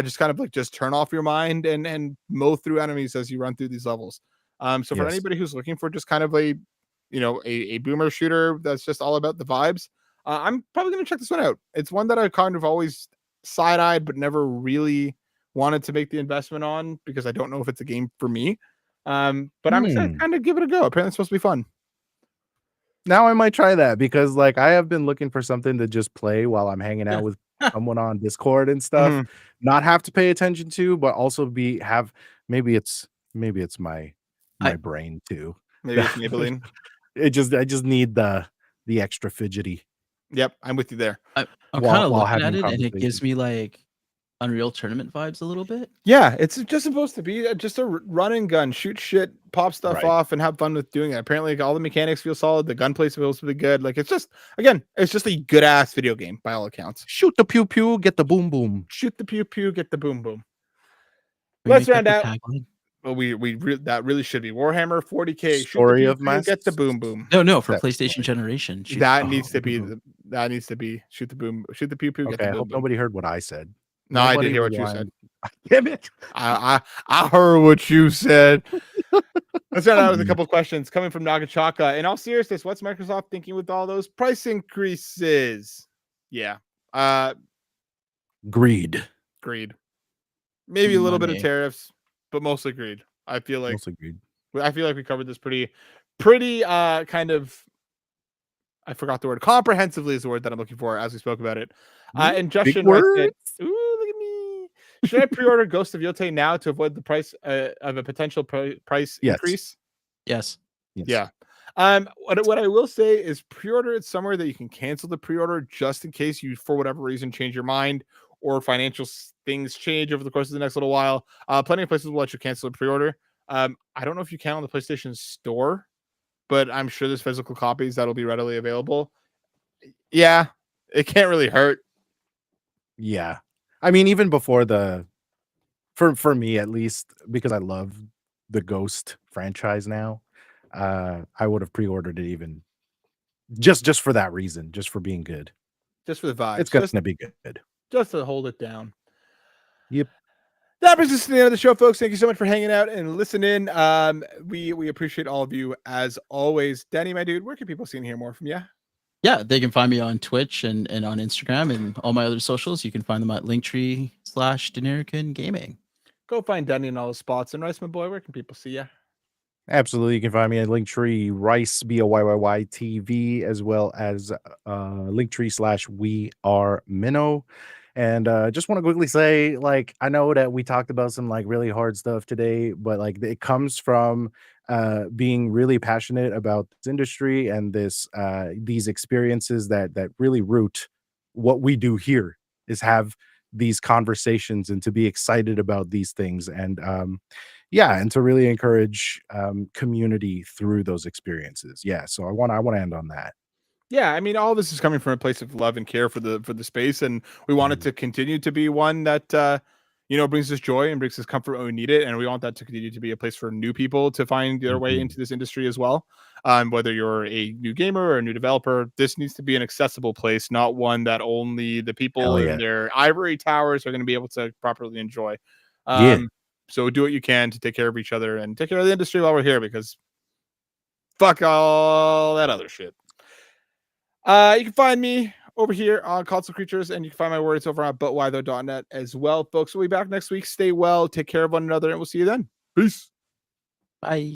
Just kind of like just turn off your mind and mow through enemies as you run through these levels. So for anybody who's looking for just kind of a boomer shooter that's just all about the vibes, I'm probably going to check this one out. It's one that I kind of always side-eyed, but never really wanted to make the investment on because I don't know if it's a game for me. But I'm excited to kind of give it a go. Apparently it's supposed to be fun. Now I might try that because like I have been looking for something to just play while I'm hanging out with someone on Discord and stuff. Not have to pay attention to, but also maybe it's my brain too. Maybe it's Maybelline. I just need the extra fidgety. Yep, I'm with you there. I'm kind of looking at it, and it gives me like Unreal Tournament vibes a little bit. Yeah, it's just supposed to be just a run and gun, shoot shit, pop stuff off, and have fun with doing it. Apparently, like, all the mechanics feel solid. The gunplay feels really good. Like it's just a good ass video game by all accounts. Shoot the pew pew, get the boom boom. Shoot the pew pew, get the boom boom. Let's round out. Well, that really should be Warhammer 40k. Story of my get the boom boom. No, for PlayStation generation. That needs to be shoot the boom, shoot the pew pew. Okay, I hope nobody heard what I said. No, I did hear what you said. Damn it! I heard what you said. Let's start out with a couple of questions coming from Nagachaka. In all seriousness, what's Microsoft thinking with all those price increases? Yeah, greed. Maybe a little bit of tariffs, but mostly greed. I feel like we covered this pretty kind of. I forgot the word. Comprehensively is the word that I'm looking for as we spoke about it. And Justin writes it. Ooh, look at me. Should I pre-order Ghost of Yotei now to avoid the price of a potential price increase? Yes. Yeah. What I will say is pre-order it somewhere that you can cancel the pre-order just in case you, for whatever reason, change your mind, or financial things change over the course of the next little while, plenty of places will let you cancel a pre-order. I don't know if you can on the PlayStation Store, but I'm sure there's physical copies that'll be readily available. Yeah, it can't really hurt. Yeah. I mean, even before for me at least, because I love the Ghost franchise now, I would have pre-ordered it even just for that reason, just for being good. Just for the vibes. It's gonna be good. Just to hold it down. Yep. That brings us to the end of the show, folks. Thank you so much for hanging out and listening. We appreciate all of you as always. Danny, my dude, where can people see and hear more from you? Yeah, they can find me on Twitch and on Instagram and all my other socials. You can find them at Linktree/Denerican Gaming. Go find Danny in all the spots. And Rice, my boy, where can people see you? Absolutely. You can find me at Linktree Rice BOYYY TV, as well as Linktree/We Are Minnow. And just want to quickly say, like, I know that we talked about some like really hard stuff today, but like it comes from being really passionate about this industry and these experiences that really root what we do here, is have these conversations and to be excited about these things, and and to really encourage community through those experiences. Yeah, so I want to end on that. Yeah, I mean, all this is coming from a place of love and care for the space, and we want it to continue to be one that brings us joy and brings us comfort when we need it, and we want that to continue to be a place for new people to find their way into this industry as well. Whether you're a new gamer or a new developer, this needs to be an accessible place, not one that only the people in their ivory towers are going to be able to properly enjoy. So do what you can to take care of each other and take care of the industry while we're here, because fuck all that other shit. You can find me over here on Console Creatures, and you can find my words over on butwhythough.net as well, folks. We'll be back next week. Stay well, take care of one another, and we'll see you then. Peace. Bye.